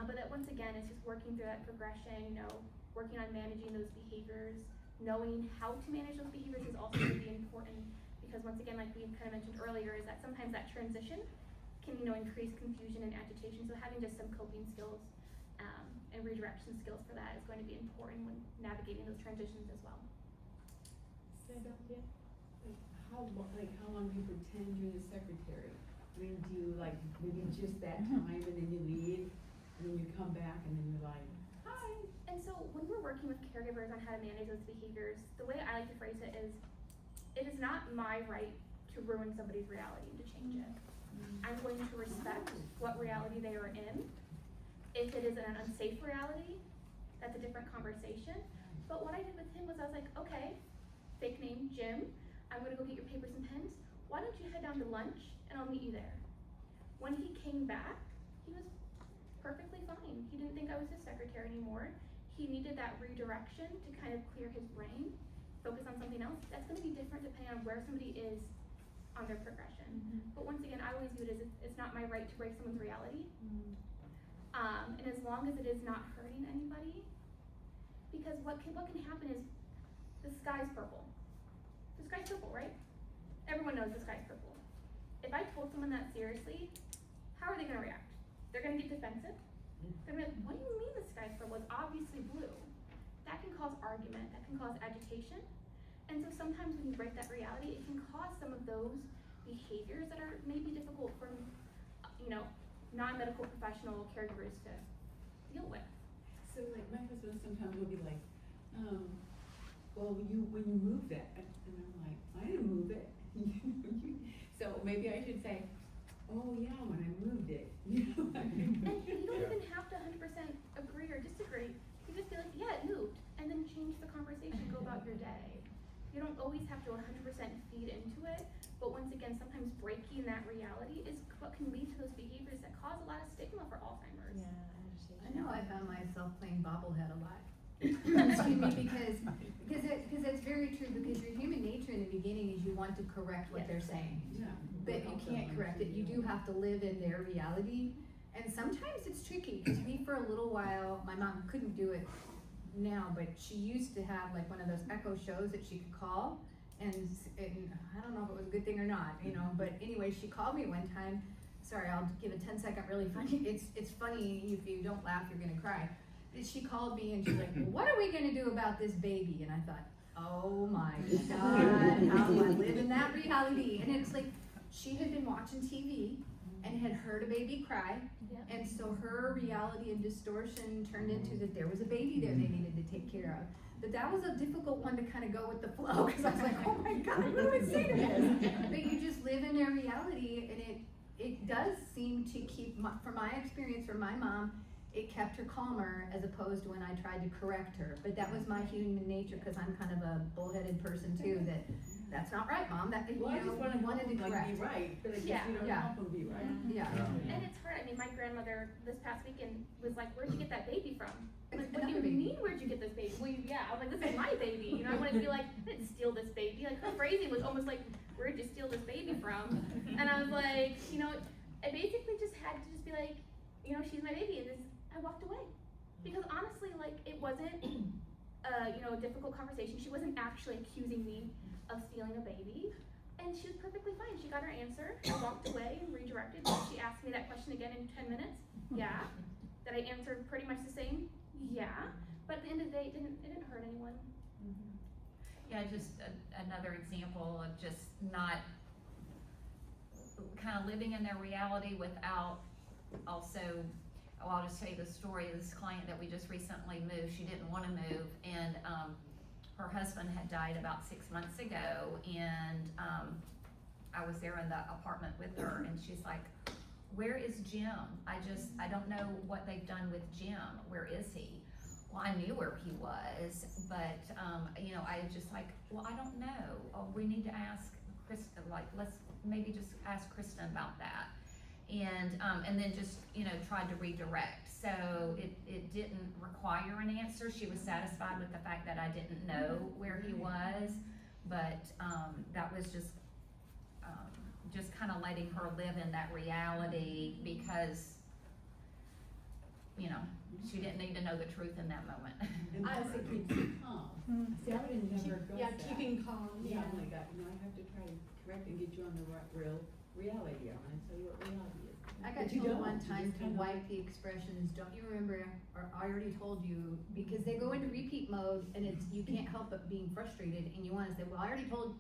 But that once again, it's just working through that progression, you know, working on managing those behaviors, knowing how to manage those behaviors is also really important, because once again, like we kind of mentioned earlier, is that sometimes that transition can, you know, increase confusion and agitation. So having just some coping skills and redirection skills for that is going to be important when navigating those transitions as well. How long do you pretend you're the secretary? I mean, do you like maybe just that time and then you leave and then you come back and then you're like, hi? And so when we're working with caregivers on how to manage those behaviors, the way I like to phrase it is not my right to ruin somebody's reality and to change it. I'm going to respect what reality they are in. If it is an unsafe reality, that's a different conversation. But what I did with him was I was like, okay, fake name Jim, I'm gonna go get your papers and pens. Why don't you head down to lunch and I'll meet you there. When he came back, he was perfectly fine. He didn't think I was his secretary anymore. He needed that redirection to kind of clear his brain, focus on something else. That's gonna be different depending on where somebody is on their progression. But once again, I always view it as it's not my right to break someone's reality. And as long as it is not hurting anybody, because what can happen is the sky's purple. The sky's purple, right? Everyone knows the sky's purple. If I told someone that seriously, how are they gonna react? They're gonna get defensive. They're gonna be like, what do you mean the sky's purple? It's obviously blue. That can cause argument, that can cause agitation. And so sometimes when you break that reality, it can cause some of those behaviors that are maybe difficult for, you know, non-medical professional caregivers to deal with. So like my husband sometimes will be like, well, when you move that, and I'm like, I didn't move it. So maybe I should say, oh yeah, when I moved it. You know? And you don't even have to 100% agree or disagree. You just be like, yeah, it moved, and then change the conversation, go about your day. You don't always have to 100% feed into it, but once again, sometimes breaking that reality is what can lead to those behaviors that cause a lot of stigma for Alzheimer's. I know I found myself playing bobblehead a lot. Excuse me, because it's very true, because your human nature in the beginning is you want to correct what they're saying. Yeah. But you can't correct it, you do have to live in their reality, and sometimes it's tricky, because we for a little while, my mom couldn't do it now, but she used to have like one of those echo shows that she could call, and I don't know if it was a good thing or not, you know, but anyway, she called me one time, sorry, I'll give a 10-second really funny, it's funny, if you don't laugh, you're gonna cry. She called me and she's like, well, what are we gonna do about this baby? And I thought, oh my God, how do I live in that reality? And it's like, she had been watching TV and had heard a baby cry, Yeah. and so her reality and distortion turned into that there was a baby there they needed to take care of. But that was a difficult one to kind of go with the flow, because I was like, oh my God, what do I say to this? But you just live in their reality, and it does seem to keep, from my experience from my mom, it kept her calmer as opposed to when I tried to correct her. But that was my human nature, because I'm kind of a bullheaded person too, that's not right, Mom, that, you Well, I just know, wanna wanted to help them, like, correct. be right, but I guess Yeah. you don't Yeah. help them be right. Yeah. Yeah. And it's hard. I mean, my grandmother this past weekend was like, "Where'd you get that baby from?" I'm like, "What do you Another baby. mean? Where'd you get this baby?" Well, yeah. I was like, "This is my baby." You know, I wanted to be like, "I didn't steal this baby." Like her phrasing was almost like, "Where'd you steal this baby from?" And I was like, you know, I basically just had to just be like, you know, she's my baby, and just I walked away because honestly, like it wasn't, you know, a difficult conversation. She wasn't actually accusing me of stealing a baby. And she was perfectly fine. She got her answer. I walked away and redirected. She asked me that question again in 10 minutes. Yeah. That I answered pretty much the same. Yeah. But at the end of the day, it didn't hurt anyone. Yeah, just another example of just not kind of living in their reality without also, oh, I'll just tell you the story of this client that we just recently moved. She didn't want to move, and her husband had died about 6 months ago, and I was there in the apartment with her, and she's like, "Where is Jim? I don't know what they've done with Jim. Where is he?" Well, I knew where he was, but, you know, I just like, well, I don't know. Oh, we need to ask Kristen, like, let's maybe just ask Kristen about that. And then just, you know, tried to redirect. So it didn't require an answer. She was satisfied with the fact that I didn't know where he was, but, that was just kind of letting her live in that reality because, you know, she didn't need to know the truth in that moment. And I- plus it keeps you calm. See, I would have never addressed Yeah, that. keeping calm, Yeah, yeah. I'm like, you know, I have to try to correct and get you on the real reality. I wanna tell you what reality is. I got But you told don't. one You time just to kinda- wipe the expressions, don't you remember, or I already told you, because they go into repeat mode and it's, you can't help but being frustrated and you wanna say, well, I already told.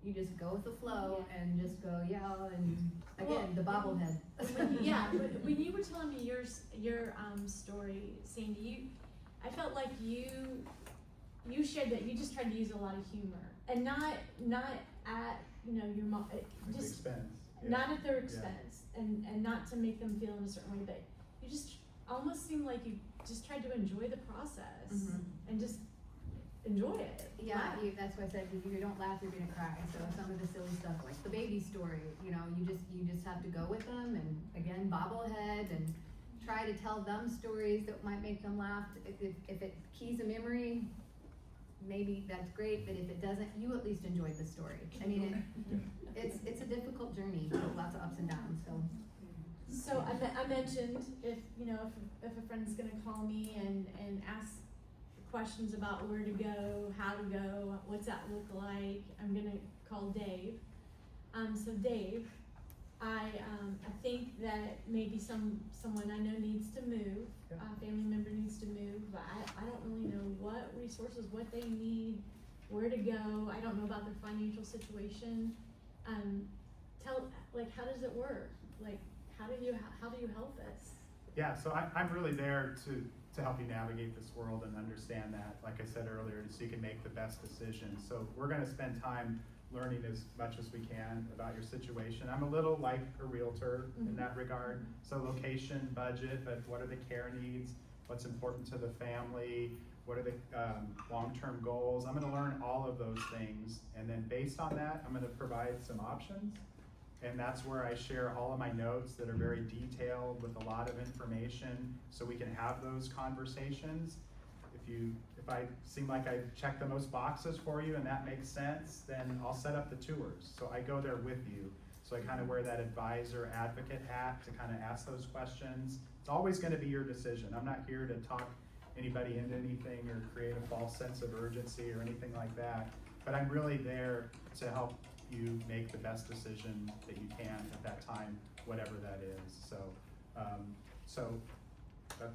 You just go with the flow and just go, yeah, and again, the bobblehead. Yeah, but when you were telling me your story, Sandy, I felt like you shared that you just tried to use a lot of humor and not at, you know, your mom, Like just expense. Yeah. not at their expense and not to make them feel in a certain way, but you just almost seemed like you just tried to enjoy the process Mhm. and just enjoy it. Yeah, Laugh. that's why I said, if you don't laugh, you're gonna cry, so some of the silly stuff, like the baby story, you know, you just have to go with them, and again, bobblehead, and try to tell them stories that might make them laugh. If it keys a memory, maybe that's great, but if it doesn't, you at least enjoyed the story. I mean, it's a difficult journey, lots of ups and downs, so. So I mentioned if, you know, if a friend's gonna call me and ask questions about where to go, how to go, what's that look like, I'm gonna call Dave. So Dave, I think that maybe someone I know needs to move, a family member needs to move, but I don't really know what resources, what they need, where to go, I don't know about their financial situation. Like, how does it work? Like, how do you help us? Yeah, so I'm really there to help you navigate this world and understand that, like I said earlier, so you can make the best decision. So we're gonna spend time learning as much as we can about your situation. I'm a little like a realtor in that regard. So location, budget, but what are the care needs? What's important to the family? What are the long-term goals? I'm gonna learn all of those things. And then based on that, I'm gonna provide some options. And that's where I share all of my notes that are very detailed with a lot of information so we can have those conversations. If I seem like I check the most boxes for you and that makes sense, then I'll set up the tours. So I go there with you. So I kind of wear that advisor advocate hat to kind of ask those questions. It's always going to be your decision. I'm not here to talk anybody into anything or create a false sense of urgency or anything like that. But I'm really there to help you make the best decision that you can at that time, whatever that is. So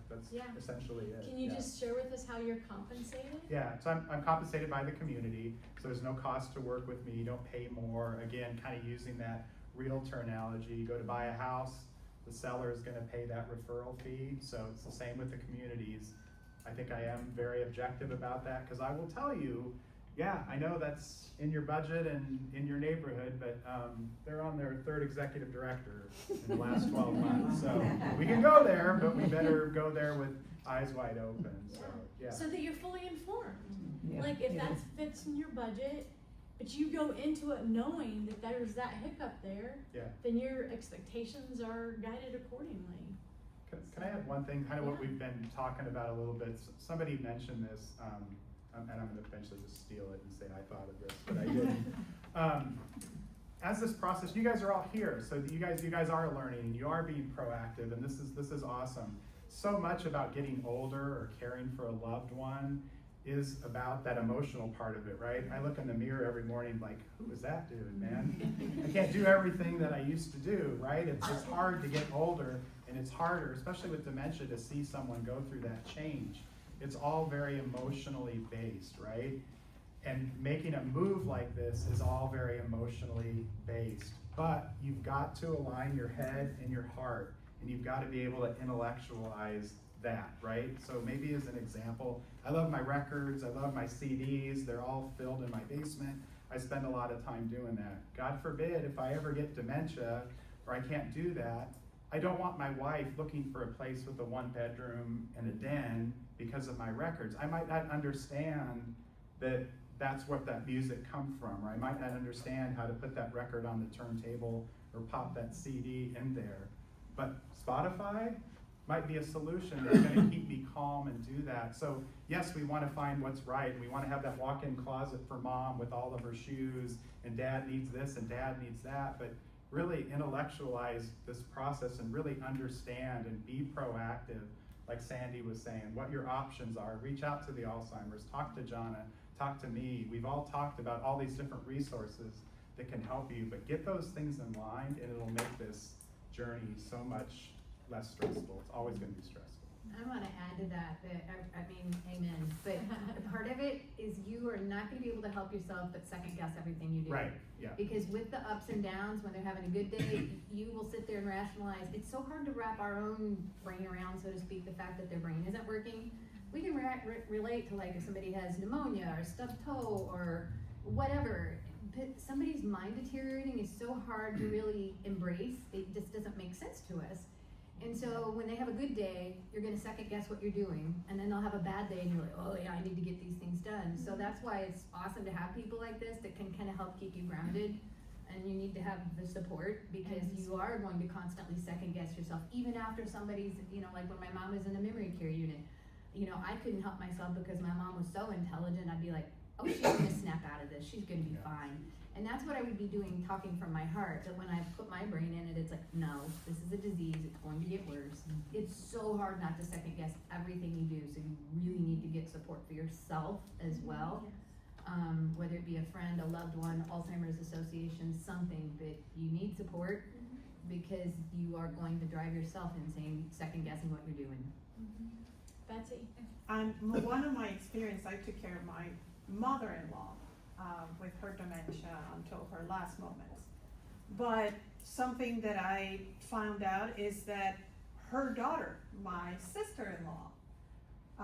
That's Yeah. essentially it. Can you yeah. just share with us how you're compensated? Yeah, so I'm compensated by the community, so there's no cost to work with me, you don't pay more. Again, kind of using that realtor analogy, you go to buy a house, the seller is gonna pay that referral fee, so it's the same with the communities. I think I am very objective about that, cause I will tell you, yeah, I know that's in your budget and in your neighborhood, but, they're on their third executive director in the last 12 months, so we can go there, but we better go there with eyes wide open, so, yeah. So that you're fully informed. Yeah. Like if Yeah. that fits in your budget, but you go into it knowing that there's that hiccup there, Yeah. then your expectations are guided accordingly. Can I add one thing, kind of what we've been talking about a little bit? Somebody mentioned this, and I'm gonna eventually just steal it and say I thought of this, but I didn't. As this process, you guys are all here, so you guys are learning, and you are being proactive, and this is awesome. So much about getting older or caring for a loved one is about that emotional part of it, right? I look in the mirror every morning like, who is that dude, man? I can't do everything that I used to do, right? It's hard to get older, and it's harder, especially with dementia, to see someone go through that change. It's all very emotionally based, right? And making a move like this is all very emotionally based. But you've got to align your head and your heart, and you've got to be able to intellectualize that, right? So maybe as an example, I love my records, I love my CDs, they're all filled in my basement. I spend a lot of time doing that. God forbid if I ever get dementia or I can't do that, I don't want my wife looking for a place with a 1-bedroom and a den because of my records. I might not understand that that's what that music comes from, or I might not understand how to put that record on the turntable or pop that CD in there. But Spotify might be a solution that's gonna keep me calm and do that. So yes, we wanna find what's right, and we wanna have that walk-in closet for mom with all of her shoes, and dad needs this and dad needs that, but really intellectualize this process and really understand and be proactive, like Sandy was saying, what your options are. Reach out to the Alzheimer's, talk to Jonna, talk to me. We've all talked about all these different resources that can help you, but get those things in line and it'll make this journey so much less stressful. It's always gonna be stressful. I wanna add to that, I mean, amen, but part of it is you are not gonna be able to help yourself but second guess everything you do. Right, yeah. Because with the ups and downs, when they're having a good day, you will sit there and rationalize. It's so hard to wrap our own brain around, so to speak, the fact that their brain isn't working. We can relate to like if somebody has pneumonia or stubbed toe or whatever. But somebody's mind deteriorating is so hard to really embrace. It just doesn't make sense to us. And so when they have a good day, you're gonna second guess what you're doing, and then they'll have a bad day and you're like, oh yeah, I need to get these things done. So that's why it's awesome to have people like this that can kind of help keep you grounded, and you need to have the support because you are going to constantly second guess yourself, even after somebody's, you know, like when my mom was in a memory care unit, you know, I couldn't help myself because my mom was so intelligent. I'd be like, oh, she's gonna snap out of this, she's gonna be fine. And that's what I would be doing, talking from my heart, that when I put my brain in it, it's like, no, this is a disease, it's going to get worse. It's so hard not to second guess everything you do, so you really need to get support for yourself as well. Whether it be a friend, a loved one, Alzheimer's Association, something, but you need support because you are going to drive yourself insane, second guessing what you're doing. Betsy? One of my experience, I took care of my mother-in-law with her dementia until her last moments. But something that I found out is that her daughter, my sister-in-law,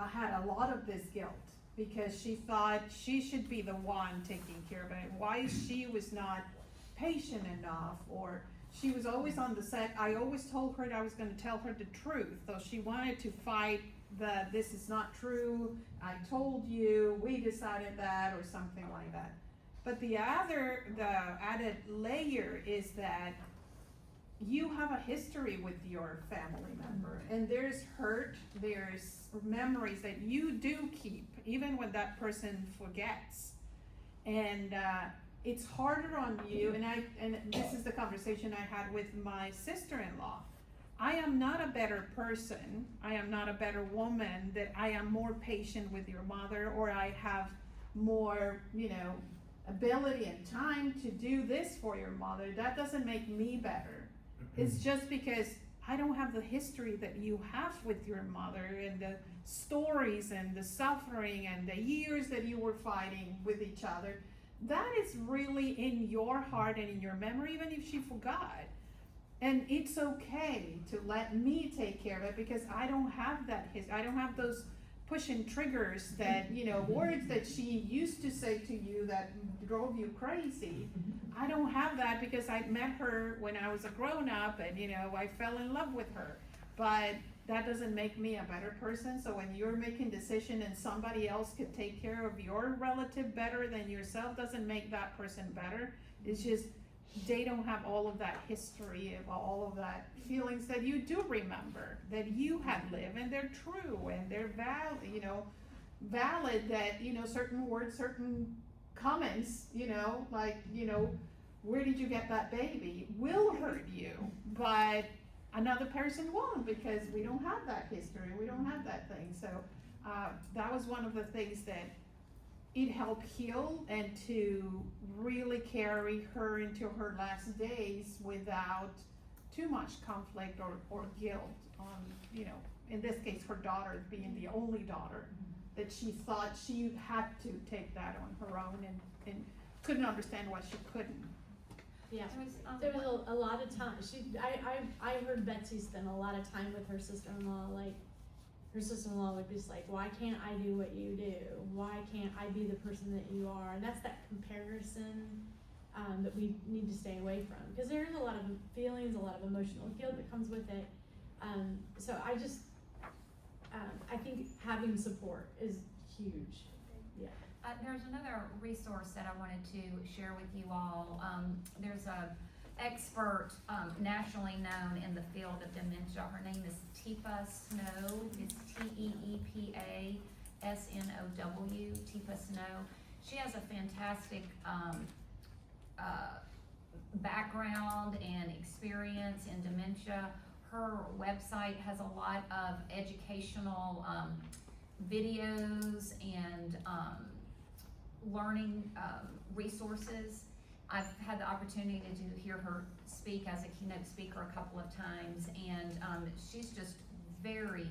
had a lot of this guilt because she thought she should be the one taking care of it. Why she was not patient enough, or she was always on the set. I always told her that I was going to tell her the truth, though she wanted to fight that this is not true, I told you, we decided that, or something like that. But the added layer is that you have a history with your family member, and there's hurt, there's memories that you do keep, even when that person forgets. And it's harder on you, and this is the conversation I had with my sister-in-law. I am not a better person, I am not a better woman, that I am more patient with your mother, or I have more, ability and time to do this for your mother. That doesn't make me better. It's just because I don't have the history that you have with your mother and the stories and the suffering and the years that you were fighting with each other. That is really in your heart and in your memory, even if she forgot. And it's okay to let me take care of it because I don't have that I don't have those pushing triggers that, you know, words that she used to say to you that drove you crazy. I don't have that because I met her when I was a grown up and, you know, I fell in love with her. But that doesn't make me a better person. So when you're making decision and somebody else could take care of your relative better than yourself, doesn't make that person better. It's just they don't have all of that history of all of that feelings that you do remember, that you had lived, and they're true and they're valid, you know, valid that, you know, certain words, certain comments, you know, like, you know, where did you get that baby will hurt you, but another person won't because we don't have that history, we don't have that thing. So that was one of the things that it helped heal and to really carry her into her last days without too much conflict or guilt on, you know, in this case, her daughter being the only daughter, that she thought she had to take that on her own and couldn't understand why she couldn't. Yeah, there was a lot of time. I heard Betsy spend a lot of time with her sister-in-law. Like, her sister-in-law would be just like, why can't I do what you do? Why can't I be the person that you are? And that's that comparison that we need to stay away from, because there is a lot of feelings, a lot of emotional guilt that comes with it. So I just, I think having support is huge. Yeah. There's another resource that I wanted to share with you all. There's a expert nationally known in the field of dementia. Her name is Teepa Snow. It's Teepa Snow. Teepa Snow. She has a fantastic background and experience in dementia. Her website has a lot of educational videos and learning resources. I've had the opportunity to hear her speak as a keynote speaker a couple of times, and she's just very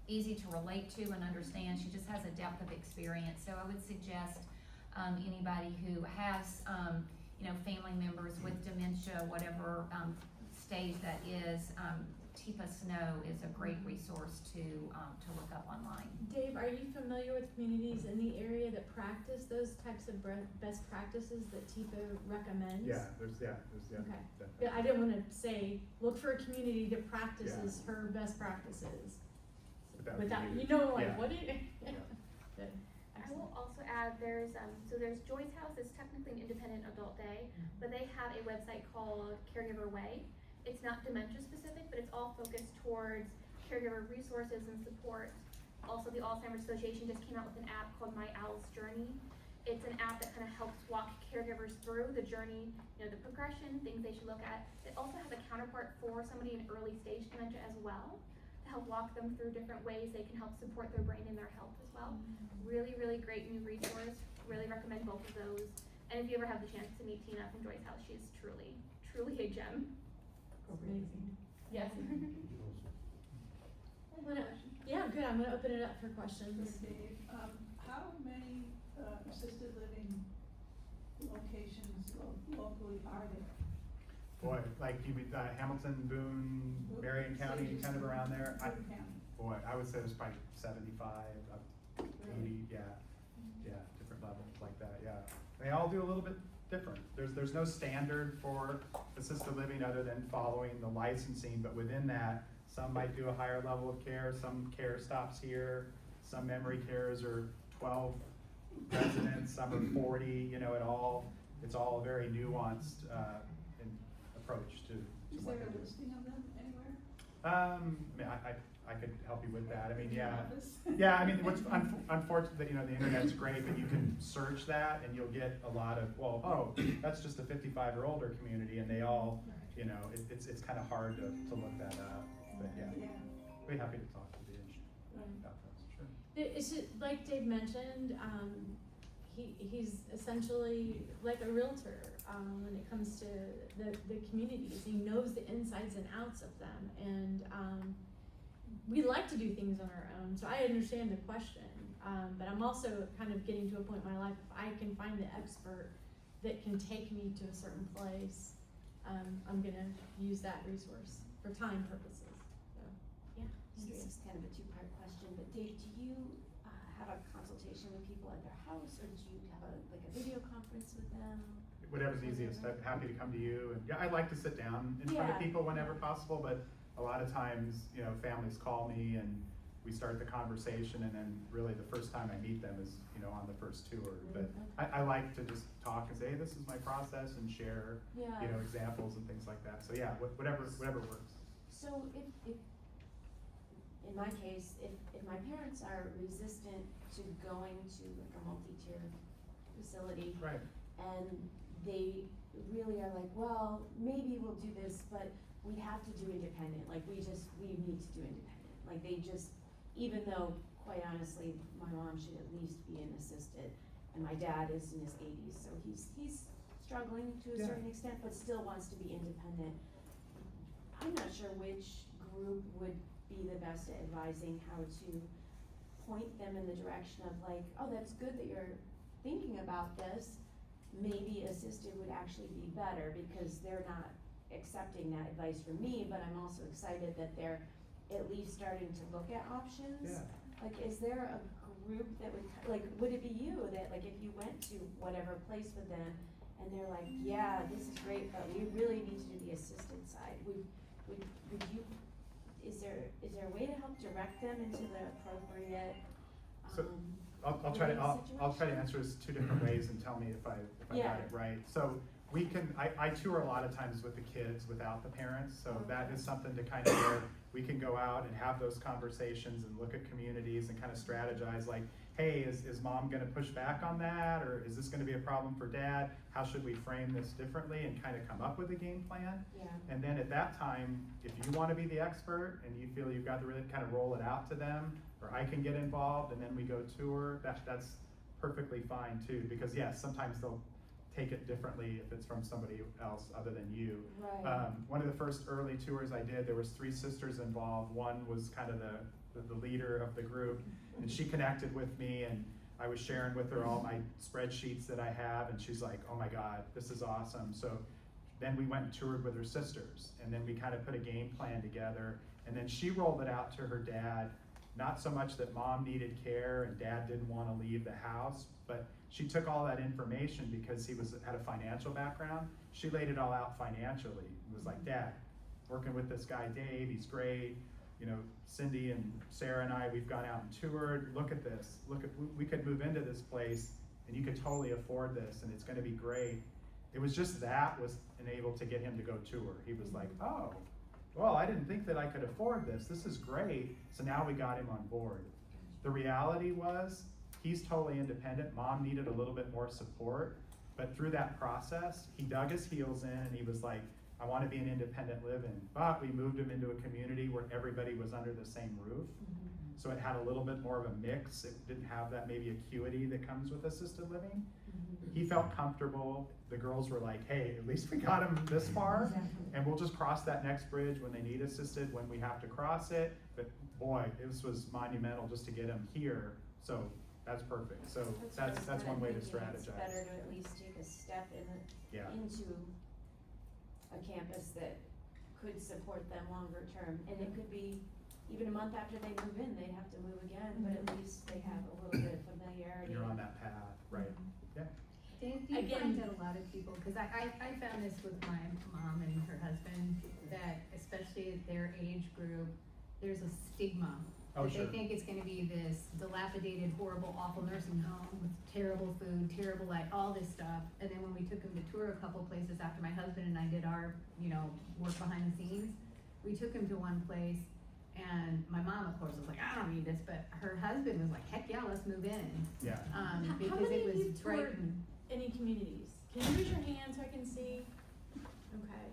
easy to relate to and understand. She just has a depth of experience. So I would suggest anybody who has you know, family members with dementia, whatever stage that is, Teepa Snow is a great resource to look up online. Dave, are you familiar with communities in the area that practice those types of best practices that Teepa recommends? There's Okay. definitely. Yeah, I didn't want to say, look for a community that practices her best practices. Without, you know, like, what do you? Good. I will also add, there's Joy's House is technically an independent adult day, but they have a website called Caregiver Way. It's not dementia specific, but it's all focused towards caregiver resources and support. Also, the Alzheimer's Association just came out with an app called My Owl's Journey. It's an app that kind of helps walk caregivers through the journey, you know, the progression, things they should look at. It also has a counterpart for somebody in early stage dementia as well, to help walk them through different ways they can help support their brain and their health as well. Really, really great new resource. Really recommend both of those. And if you ever have the chance to meet Tina from Joy's House, she's truly, truly a gem. Amazing. Yes. Yeah, good. I'm gonna open it up for questions. Dave, how many assisted living locations locally are there? Boy, like you mean Hamilton, Boone, Marion County, kind of around there. Boone County. Boy, I would say there's probably 75, up to 80, yeah, different levels like that, yeah. They all do a little bit different. There's no standard for assisted living other than following the licensing, but within that, some might do a higher level of care, some care stops here, some memory cares are 12 residents, some are 40, you know, it's all a very nuanced approach to Is what there they a do. listing of them anywhere? I could help you with that. I mean, In your yeah. office? Yeah, I mean, what's unfortunate that, you know, the internet's great, but you can search that and you'll get a lot of, well, oh, that's just a 55 or older community and they all, you know, it's kind of hard to look that up. But yeah, we'd be happy to talk to the engineer about that, sure. It's just, like Dave mentioned, he's essentially like a realtor when it comes to the communities. He knows the insides and outs of them, and we like to do things on our own. So I understand the question, but I'm also kind of getting to a point in my life, if I can find the expert that can take me to a certain place, I'm gonna use that resource for time purposes. So, yeah. This is kind of a two-part question, but Dave, do you have a consultation with people at their house, or do you have a video conference with them? Whatever's easiest, I'm happy to come to you, and yeah, I like to sit down in front of Yeah. people whenever possible, but a lot of times, you know, families call me and we start the conversation, and then really the first time I meet them is, you know, on the first tour. But I like to just talk and say, hey, this is my process, and share, Yeah. you know, examples and things like that. So yeah, whatever works. So if in my case, if my parents are resistant to going to like a multi-tier facility, Right. and they really are like, well, maybe we'll do this, but we have to do independent, like we need to do independent. Like they just, even though, quite honestly, my mom should at least be an assisted, and my dad is in his 80s, so he's struggling to a Yeah. certain extent, but still wants to be independent. I'm not sure which group would be the best at advising how to point them in the direction of like, oh, that's good that you're thinking about this. Maybe assisted would actually be better because they're not accepting that advice from me, but I'm also excited that they're at least starting to look at options. Yeah. Like, is there a group that would, like, would it be you that, like, if you went to whatever place with them and they're like, yeah, this is great, but we really need to do the assisted side, would you, is there a way to help direct them into the appropriate, So, I'll try to situation? answer this two different ways and tell me if I Yeah. got it right. So we can, I tour a lot of times with the kids without the parents, so that is something to kind of where we can go out and have those conversations and look at communities and kind of strategize like, hey, is mom gonna push back on that, or is this gonna be a problem for dad? How should we frame this differently, and kind of come up with a game plan? Yeah. And then at that time, if you wanna be the expert and you feel you've got to really kind of roll it out to them, or I can get involved and then we go tour, that's perfectly fine too, because yes, sometimes they'll take it differently if it's from somebody else other than you. Right. One of the first early tours I did, there was 3 sisters involved. One was kind of the leader of the group, and she connected with me, and I was sharing with her all my spreadsheets that I have, and she's like, oh my God, this is awesome. So then we went and toured with her sisters, and then we kind of put a game plan together, and then she rolled it out to her dad. Not so much that mom needed care and dad didn't want to leave the house, but she took all that information because he had a financial background. She laid it all out financially. It was like, Dad, working with this guy Dave, he's great. You know, Cindy and Sarah and I, we've gone out and toured. Look at this. We could move into this place and you could totally afford this and it's gonna be great. It was just that was enabled to get him to go tour. He was like, oh, well, I didn't think that I could afford this. This is great. So now we got him on board. The reality was, he's totally independent. Mom needed a little bit more support, but through that process, he dug his heels in and he was like, I want to be an independent living. But we moved him into a community where everybody was under the same roof. So it had a little bit more of a mix. It didn't have that maybe acuity that comes with assisted living. He felt comfortable. The girls were like, hey, at least we got him this far, and we'll just cross that next bridge when they need assisted, when we have to cross it. But boy, this was monumental just to get him here. So that's perfect. So that's one way to strategize. It's better to at least take a step into a campus that could support them longer term. And it could be even a month after they move in, they'd have to move again, but at least they have a little bit of familiarity. You're on that path, right? Yeah. Dave, do you Again- find that a lot of people, because I found this with my mom and her husband, that especially at their age group, there's a stigma. Oh, That sure. they think it's gonna be this dilapidated, horrible, awful nursing home with terrible food, terrible light, all this stuff. And then when we took them to tour a couple places after my husband and I did our, work behind the scenes, we took them to one place and my mom, of course, was like, I don't need this, but her husband was like, heck yeah, let's move in. Yeah. How Because many it of you was toured right. any communities? Can you raise your hand so I can see? Okay.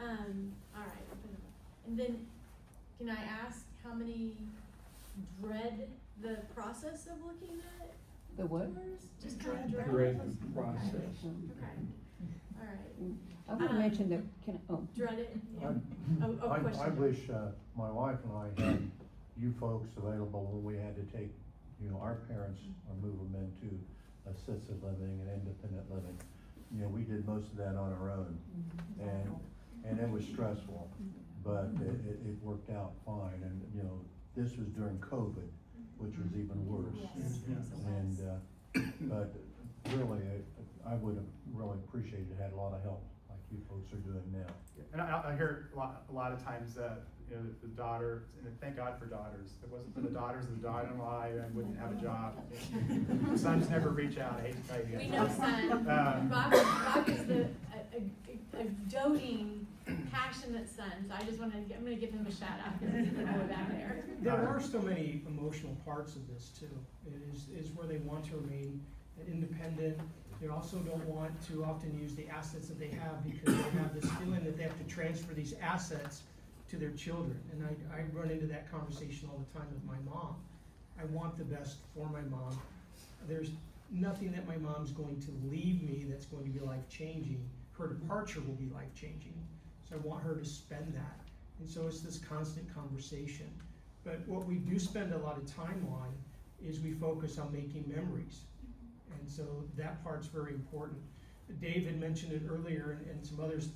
All right, open it up. And then, can I ask how many dread the process of looking at The what? tours? Just kind of dread. Dread the process. Okay. All right. I wanna mention that, Dread it? Yeah. I Question. wish, my wife and I had you folks available when we had to take, our parents or move them into assisted living and independent living. We did most of that on our own, and it was stressful, but it worked out fine, and, this was during COVID, which was even worse. Yes, yes, it was. And, but really, I would have really appreciated, had a lot of help like you folks are doing now. And I hear a lot of times that, the daughter, and thank God for daughters. If it wasn't for the daughters of the daughter-in-law, I wouldn't have a job. Sons never reach out, I hate to tell you. We know son. Bob is a doting, passionate son, so I'm gonna give him a shout out, because he's the boy back there. There are so many emotional parts of this too. It is where they want to remain independent. They also don't want to often use the assets that they have, because they have this feeling that they have to transfer these assets to their children. And I run into that conversation all the time with my mom. I want the best for my mom. There's nothing that my mom's going to leave me that's going to be life-changing. Her departure will be life-changing. So I want her to spend that. And so it's this constant conversation. But what we do spend a lot of time on is we focus on making memories. And so that part's very important. Dave had mentioned it earlier, and some others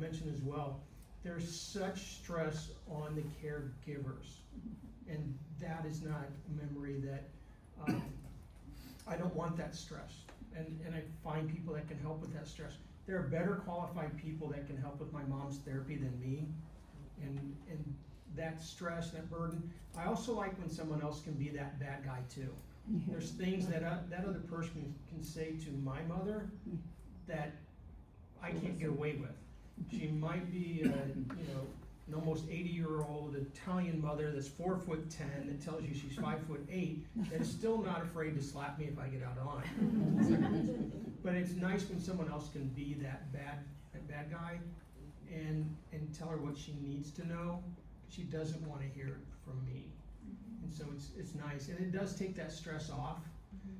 mentioned as well. There's such stress on the caregivers, and that is not a memory that, I don't want that stress. And I find people that can help with that stress. There are better qualified people that can help with my mom's therapy than me, and that stress, that burden. I also like when someone else can be that bad guy too. There's things that other person can say to my mother that I can't get away with. She might be an almost 80-year-old Italian mother that's 4'10" that tells you she's 5'8", that is still not afraid to slap me if I get out of line. But it's nice when someone else can be that bad guy and tell her what she needs to know. She doesn't want to hear it from me. And so it's nice, and it does take that stress off.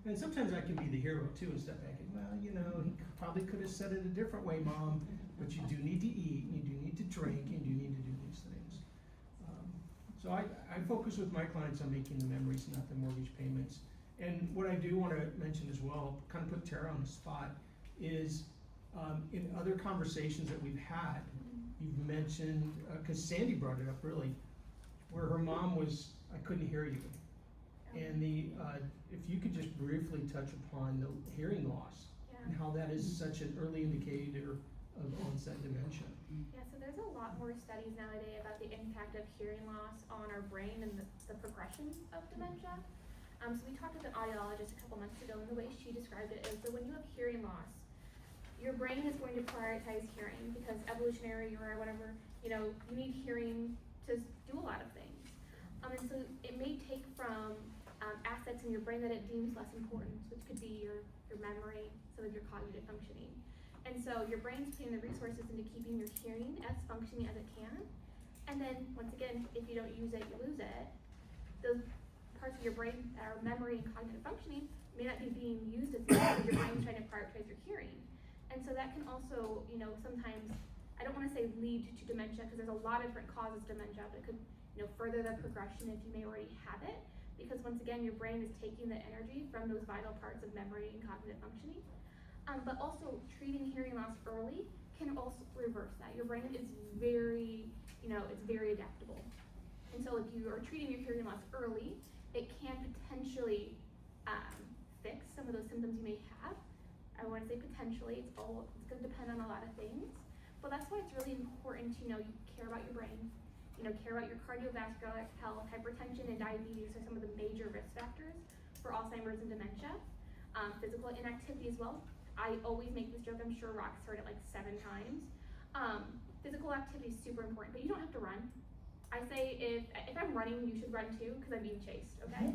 And sometimes I can be the hero too and step back and, well, he probably could have said it a different way, Mom, but you do need to eat, and you do need to drink, and you need to do these things. So I focus with my clients on making the memories, not the mortgage payments. And what I do want to mention as well, kind of put Tara on the spot, is in other conversations that we've had, you've mentioned, because Sandy brought it up really, where her mom was, I couldn't hear you. And if you could just briefly touch upon the hearing loss and how that is such an early indicator of onset dementia. Yeah, so there's a lot more studies nowadays about the impact of hearing loss on our brain and the progression of dementia. So we talked with an audiologist a couple months ago, and the way she described it is that when you have hearing loss, your brain is going to prioritize hearing because evolutionary or whatever, you need hearing to do a lot of things. And so it may take from assets in your brain that it deems less important, which could be your memory, some of your cognitive functioning. And so your brain's putting the resources into keeping your hearing as functioning as it can. And then, once again, if you don't use it, you lose it. Those parts of your brain that are memory and cognitive functioning may not be being used as much because your brain's trying to prioritize your hearing. And so that can also, sometimes, I don't want to say lead to dementia because there's a lot of different causes of dementia, but it could, further the progression if you may already have it. Because once again, your brain is taking the energy from those vital parts of memory and cognitive functioning. But also treating hearing loss early can also reverse that. Your brain is very, it's very adaptable. And so if you are treating your hearing loss early, it can potentially fix some of those symptoms you may have. I want to say potentially, it's going to depend on a lot of things. But that's why it's really important to, you care about your brain, care about your cardiovascular health. Hypertension and diabetes are some of the major risk factors for Alzheimer's and dementia. Physical inactivity as well. I always make this joke, I'm sure Rock's heard it like 7 times. Physical activity is super important, but you don't have to run. I say if I'm running, you should run too, because I'm being chased, okay?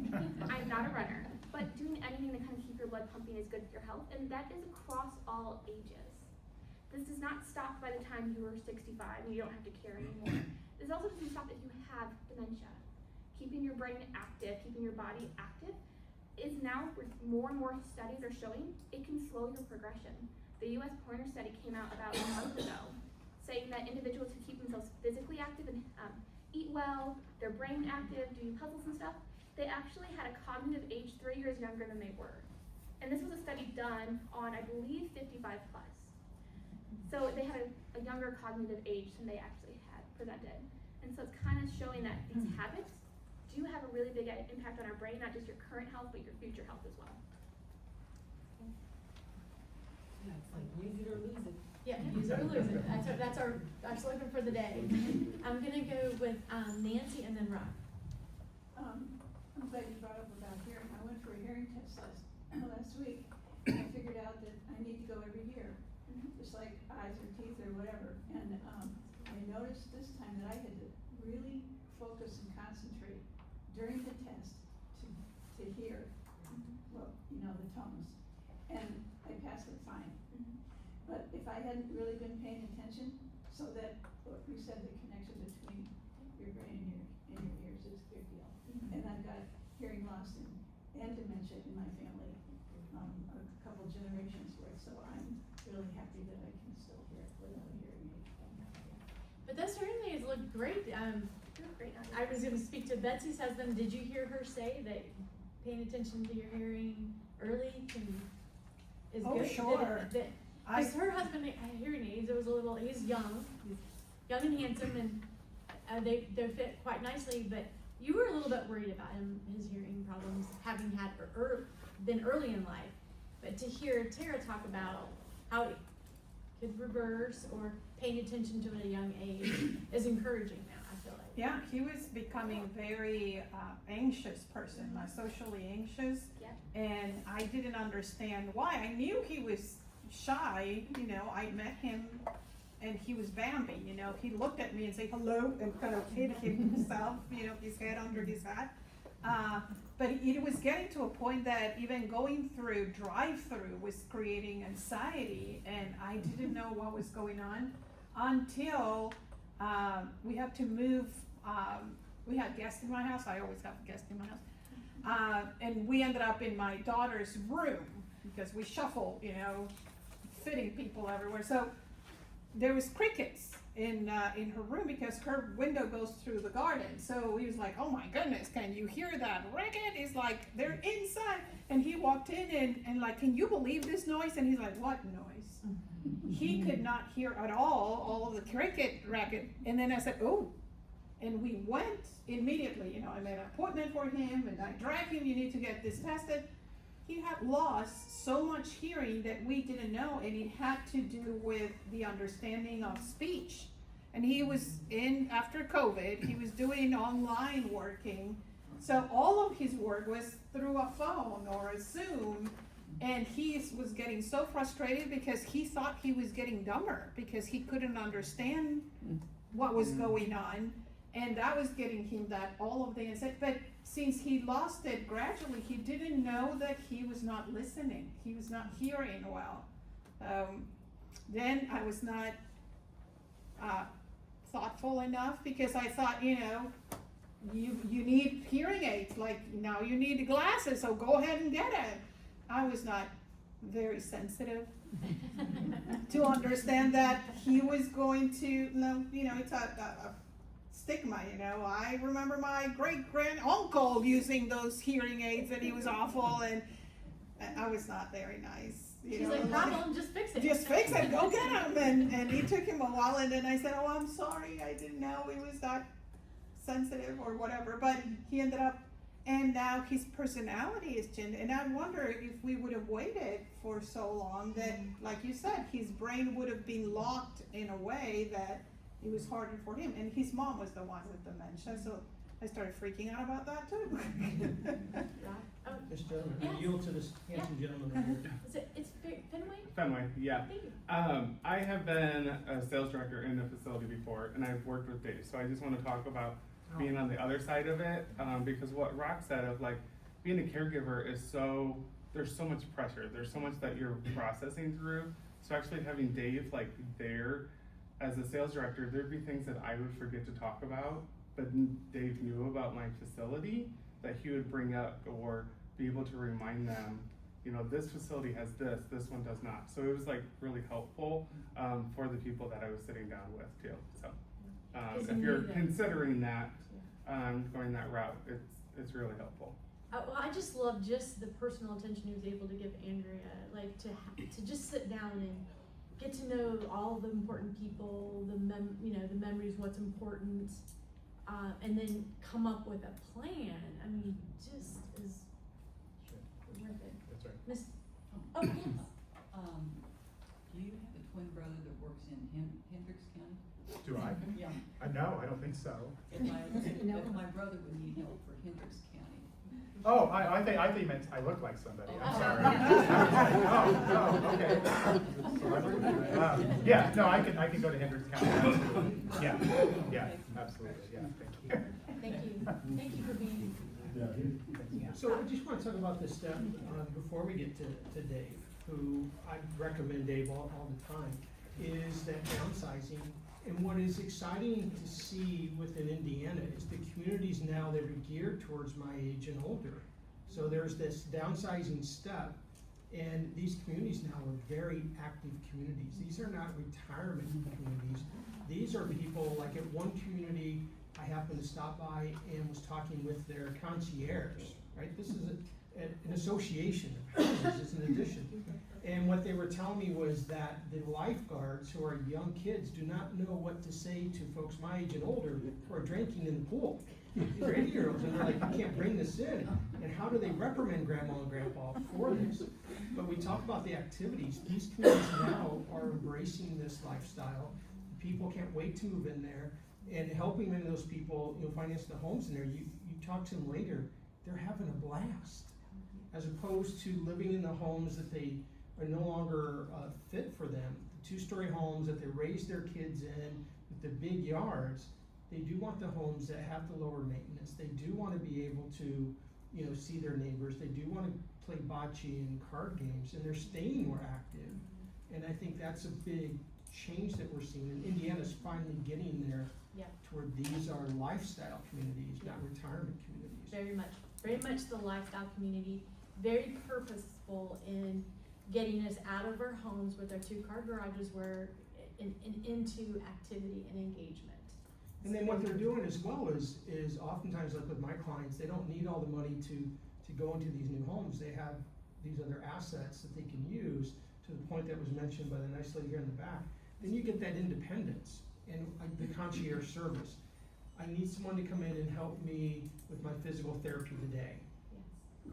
I'm not a runner. But doing anything to kind of keep your blood pumping is good for your health, and that is across all ages. This does not stop by the time you are 65 and you don't have to care anymore. This also doesn't stop if you have dementia. Keeping your brain active, keeping your body active, is now, more and more studies are showing, it can slow your progression. The US Pointer Study came out about a month ago, saying that individuals who keep themselves physically active and eat well, their brain active, do puzzles and stuff, they actually had a cognitive age 3 years younger than they were. And this was a study done on, I believe, 55 plus. So they had a younger cognitive age than they actually had presented. And so it's kind of showing that these habits do have a really big impact on our brain, not just your current health, but your future health as well. Yeah, it's like use it or lose it. Yeah, use it or lose it. That's our slogan for the day. I'm gonna go with Nancy and then Rob. I'm glad you brought up about hearing. I went for a hearing test last week, and I figured out that I need to go every year, just like eyes or teeth or whatever. And I noticed this time that I had to really focus and concentrate during the test to hear, well, you know, the tones. And I passed it fine. But if I hadn't really been paying attention, so that what we said, the connection between your brain and your ears is a big deal. And I've got hearing loss and dementia in my family, a couple generations worth, so I'm really happy that I can still hear without a hearing aid. But those hearing aids look great. I was gonna speak to Betsy's husband. Did you hear her say that paying attention to your hearing early is Oh, good? sure. Because her husband had hearing aids. It was he's young and handsome, and they fit quite nicely. But you were a little bit worried about his hearing problems, having had been early in life. But to hear Tara talk about how it could reverse or paying attention to it at a young age is encouraging now, I feel like. Yeah, he was becoming very anxious person, socially anxious. Yep. And I didn't understand why. I knew he was shy, you know, I met him and he was Bambi, you know, he looked at me and said hello and kind of hid himself, you know, his head under his hat. But it was getting to a point that even going through drive-through was creating anxiety, and I didn't know what was going on until we had to move. We had guests in my house. I always have guests in my house. And we ended up in my daughter's room because we shuffle, you know, fitting people everywhere. So there was crickets in her room because her window goes through the garden. So he was like, "Oh my goodness, can you hear that cricket?" He's like, "They're inside." And he walked in and like, "Can you believe this noise?" And he's like, "What noise?" He could not hear at all of the cricket racket. And then I said, "Oh," and we went immediately. You know, I made an appointment for him and I dragged him. "You need to get this tested." He had lost so much hearing that we didn't know, and it had to do with the understanding of speech. And he was after COVID, he was doing online working. So all of his work was through a phone or a Zoom, and he was getting so frustrated because he thought he was getting dumber because he couldn't understand what was going on. And that was getting him all of the anxiety. But since he lost it gradually, he didn't know that he was not listening. He was not hearing well. Then I was not thoughtful enough because I thought, you know, you need hearing aids. Like now you need glasses, so go ahead and get it. I was not very sensitive to understand that he was going to, you know, it's a stigma, you know. I remember my great-grand-uncle using those hearing aids and he was awful, and I was not very nice. She's like, "Problem, just fix it. Just fix it, go get him." And it took him a while, and then I said, "Oh, I'm sorry, I didn't know he was that sensitive or whatever." But he ended up, and now his personality is changed, and I wonder if we would have waited for so long that, like you said, his brain would have been locked in a way that it was harder for him. And his mom was the one with dementia, so I started freaking out about that too. This gentleman, Yes. I yield to this handsome gentleman right here. It's Fenway? Fenway, yeah. Thank you. I have been a sales director in the facility before, and I've worked with Dave, so I just want to talk about being on the other side of it, because what Rock said of like, being a caregiver is there's so much pressure, there's so much that you're processing through, so actually having Dave like there as a sales director, there'd be things that I would forget to talk about, but Dave knew about my facility that he would bring up or be able to remind them you know, this facility has this one does not. So it was like really helpful, for the people that I was sitting down with too, so. Because If you you're need them. considering that, going that route, it's really helpful. Well, I just love just the personal attention he was able to give Andrea, like to just sit down and get to know all the important people, the memories, what's important, and then come up with a plan. I mean, just is worth it. That's right. Miss, oh yes. Do you have a twin brother that works in Hendricks County? Do I? Yeah. No, I don't think so. If my brother would need help for Hendricks County. Oh, I think you meant I look like somebody, I'm Oh. sorry. Oh, okay. Yeah, no, I can go to Hendricks County, absolutely. Yeah, absolutely, yeah, thank you. Thank you for being here. So I just want to talk about this step, before we get to Dave, who I recommend Dave all the time, is that downsizing. And what is exciting to see within Indiana is the communities now that are geared towards my age and older. So there's this downsizing step, and these communities now are very active communities. These are not retirement communities. These are people, like at one community, I happened to stop by and was talking with their concierge, right? This is an association of houses, it's an addition. And what they were telling me was that the lifeguards, who are young kids, do not know what to say to folks my age and older who are drinking in the pool. These are 80-year-olds, and they're like, you can't bring this in. And how do they reprimand grandma and grandpa for this? But we talk about the activities. These communities now are embracing this lifestyle. People can't wait to move in there, and helping many of those people, finance the homes in there. You talk to them later, they're having a blast, as opposed to living in the homes that they are no longer fit for them. The two-story homes that they raise their kids in with the big yards, they do want the homes that have the lower maintenance. They do want to be able to, see their neighbors. They do want to play bocce and card games, and they're staying more active. And I think that's a big change that we're seeing. And Indiana's finally getting there to where these are lifestyle communities, not retirement communities. Very much the lifestyle community, very purposeful in getting us out of our homes with our two-car garages and into activity and engagement. And then what they're doing as well is oftentimes, like with my clients, they don't need all the money to go into these new homes. They have these other assets that they can use, to the point that was mentioned by the nice lady here in the back. Then you get that independence and the concierge service. I need someone to come in and help me with my physical therapy today.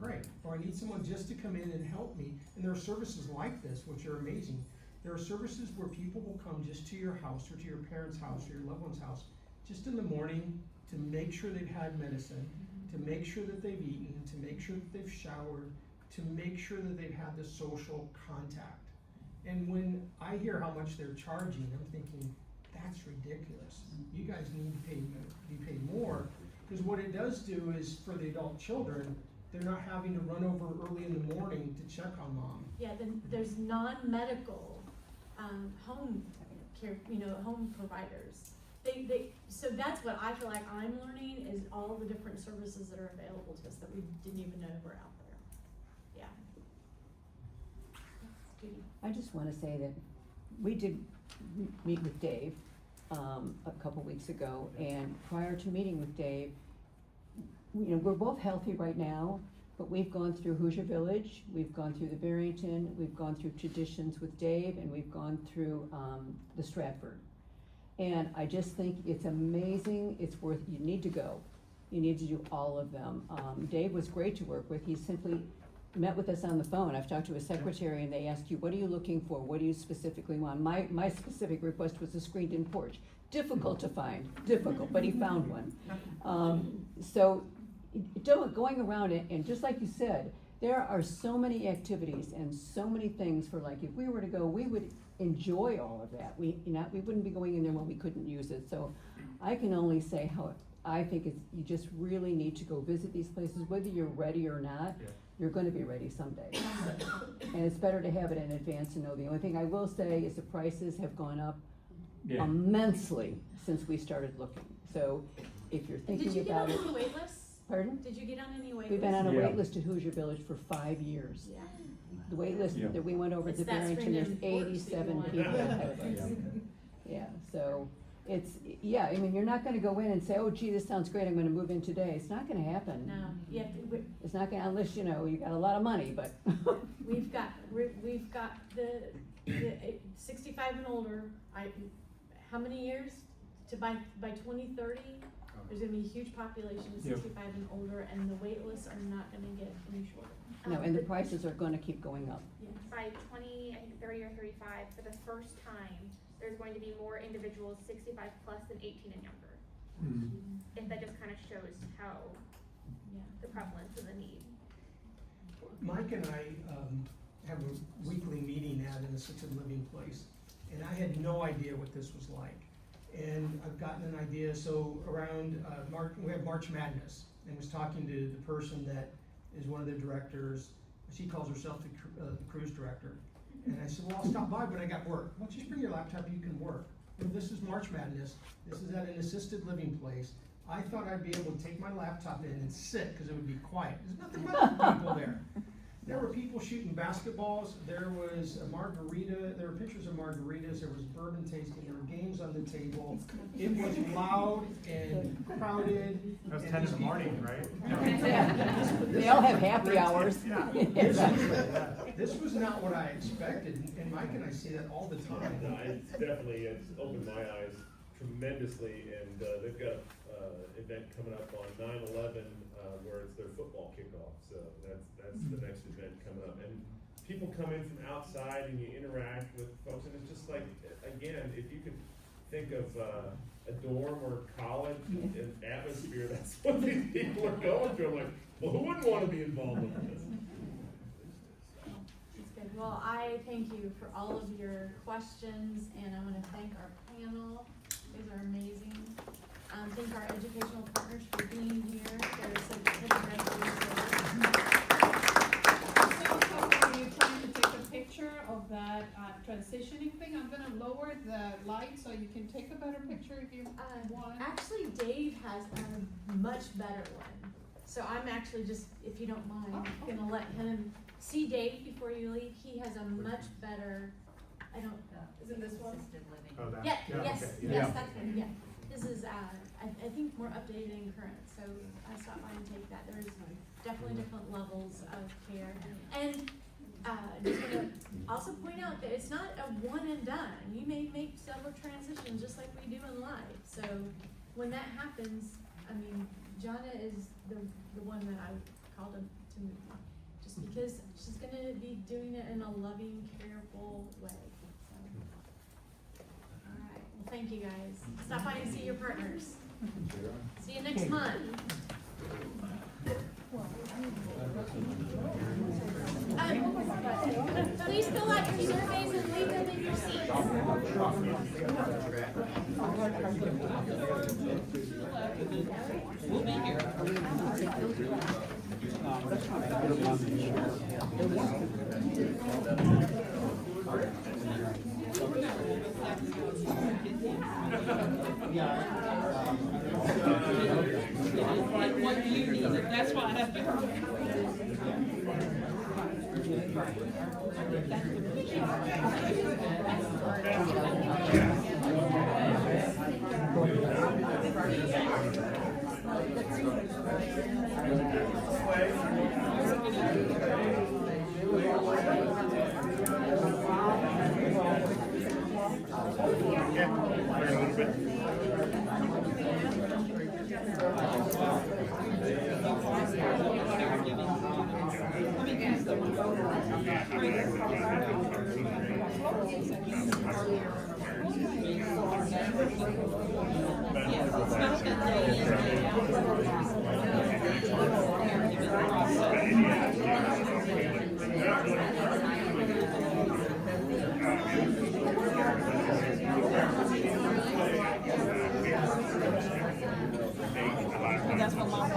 Great. Or I need someone just to come in and help me. And there are services like this, which are amazing. There are services where people will come just to your house or to your parents' house or your loved one's house, just in the morning, to make sure they've had medicine, to make sure that they've eaten, to make sure that they've showered, to make sure that they've had the social contact. And when I hear how much they're charging, I'm thinking, that's ridiculous. You guys need to be paid more, because what it does do is, for the adult children, they're not having to run over early in the morning to check on mom. Yeah, then there's non-medical home care, home providers. So that's what I feel like I'm learning, is all the different services that are available to us that we didn't even know were out there. Yeah. Judy. I just wanna say that we did meet with Dave, a couple weeks ago, and prior to meeting with Dave, we're both healthy right now, but we've gone through Hoosier Village, we've gone through the Barrington, we've gone through Traditions with Dave, and we've gone through, the Stratford. And I just think it's amazing, you need to go. You need to do all of them. Dave was great to work with. He simply met with us on the phone. I've talked to his secretary, and they ask you, what are you looking for? What do you specifically want? My specific request was a screened-in porch. Difficult to find, but he found one. So going around it, and just like you said, there are so many activities and so many things for, like, if we were to go, we would enjoy all of that. We wouldn't be going in there when we couldn't use it. So I can only say how I think you just really need to go visit these places, whether you're ready or not. You're gonna be ready someday. And it's better to have it in advance and know. The only thing I will say is the prices have gone up immensely since we started looking. So if you're thinking about it. Did you get on any wait lists? Pardon? Did you get on any wait lists? We've been on a wait list at Hoosier Village for 5 years. Yeah. the wait list Yeah. that we went over at the It's that Barrington, there's string of works that you 87 want. people ahead of us. Yeah, so, it's, yeah, I mean, you're not gonna go in and say, oh gee, this sounds great, I'm gonna move in today, it's not gonna happen. No, you have to, It's not gonna, unless, you know, you got a lot of money, but. we've got the 65 and older, how many years to by 2030? There's gonna be a huge population of Yep. 65 and older, and the wait lists are not gonna get any shorter. No, and the prices are gonna keep going up. Yes. By 30 or 35, for the first time, there's going to be more individuals 65 plus than 18 and younger. If that just kind of shows how Yeah. the prevalence of the need. Mike and I have a weekly meeting at an assisted living place, and I had no idea what this was like. And I've gotten an idea, so around we have March Madness, and was talking to the person that is one of the directors. She calls herself the cruise director. And I said, well, I'll stop by, but I got work. Well, just bring your laptop, you can work. Well, this is March Madness, this is at an assisted living place. I thought I'd be able to take my laptop in and sit, because it would be quiet. There's nothing but people there. There were people shooting basketballs, there was a margarita, there were pictures of margaritas, there was bourbon tasting, there were games on the table. It was loud and crowded. It was and 10 in these the people- morning, right? Yeah. They all have happy hours. This was not what I expected, and Mike and I see that all the No, time. it's opened my eyes tremendously, and they've got an event coming up on 9/11 where it's their football kickoff. So that's the next event coming up, and people come in from outside and you interact with folks, and it's just like, again, if you could think of a dorm or college and atmosphere, that's what these people are going through. I'm like, well, who wouldn't want to be involved with this? That's good. Well, I thank you for all of your questions, and I want to thank our panel. You guys are amazing. Thank our educational partners for being here. They're such great resources. So, are you trying to take a picture of that transitioning thing? I'm gonna lower the light so you can take a better picture if you want. Actually, Dave has a much better one. So I'm actually just, if you don't mind, gonna let him see Dave before you leave. He has a much better, I don't, Isn't this one? Assisted living. Oh, that? yeah, Yeah, yes, okay, yes, yeah. that's one, yeah. This is, I think more updated and current, so I stopped by and take that. There's definitely different levels of care. And, just wanna also point out that it's not a one and done. You may make several transitions just like we do in life. So when that happens, I mean, Jonna is the one that I called him to move on. Just because she's gonna be doing it in a loving, careful way, so. Alright, well, thank you guys. Stop by and see your partners. See you next month. Please fill out your surveys and leave them in your seats. We'll be here. What do you need? That's why I have to. That's what my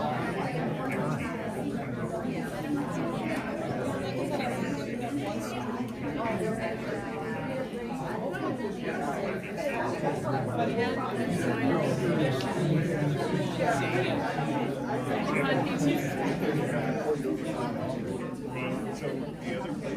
So the other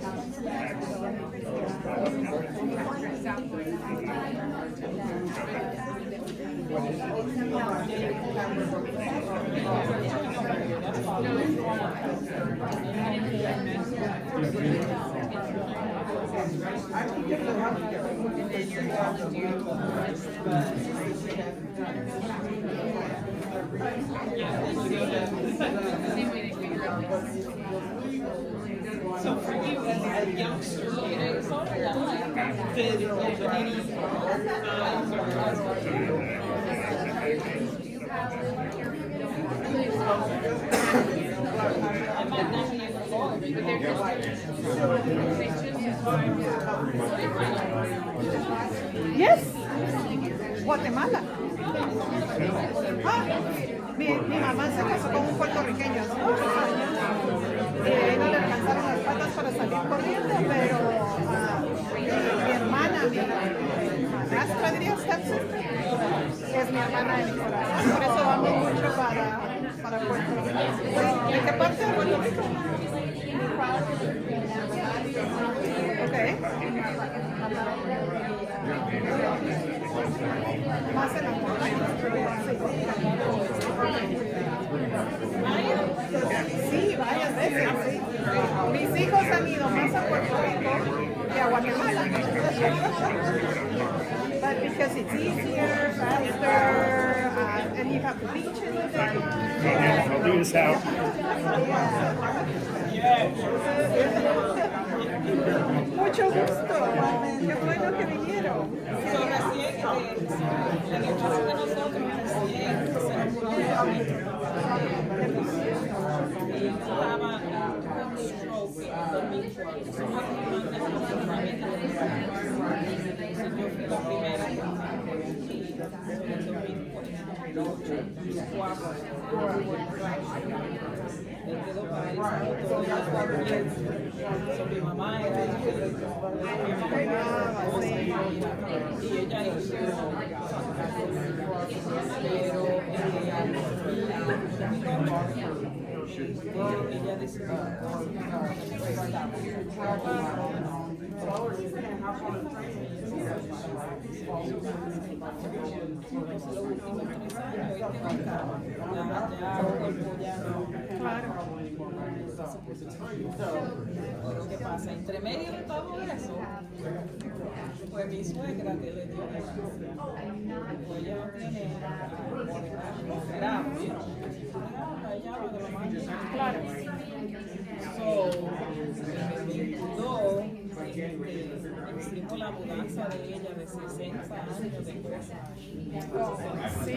So for you as a youngster, it's sort of like, did you open any eyes or I might not be involved, but they're just. Yes, Guatemala. Mi mamá se casó con un puertorriqueño hace muchos años. No le alcanzaron las patas para salir corriendo, pero mi hermana, mi madrastra, diría, stepsister, es mi hermana de mi corazón. Por eso vamos mucho para Puerto Rico. ¿De qué parte de Puerto Rico? Okay. Más en la montaña. Sí, varias veces, sí. Mis hijos han ido más a Puerto Rico que a Guatemala. But because it's easier, faster, and you have the beaches there. I'll do this out. Mucho gusto. Qué bueno que vinieron. En el caso de nosotros, recién se mudó de estaba con stroke en 2004. Somos yo fui la primera en el 2004. Él quedó paralizado todos los 4 meses. Mi mamá era y ella hizo pero ella decidió ¿qué pasa? Entre medio de todo eso, fue mi suegra que le dio la pues ella no tiene grave, ella lo de lo más claro. So, me vinculó, hicimos la mudanza de ella de 60 años después. Sí.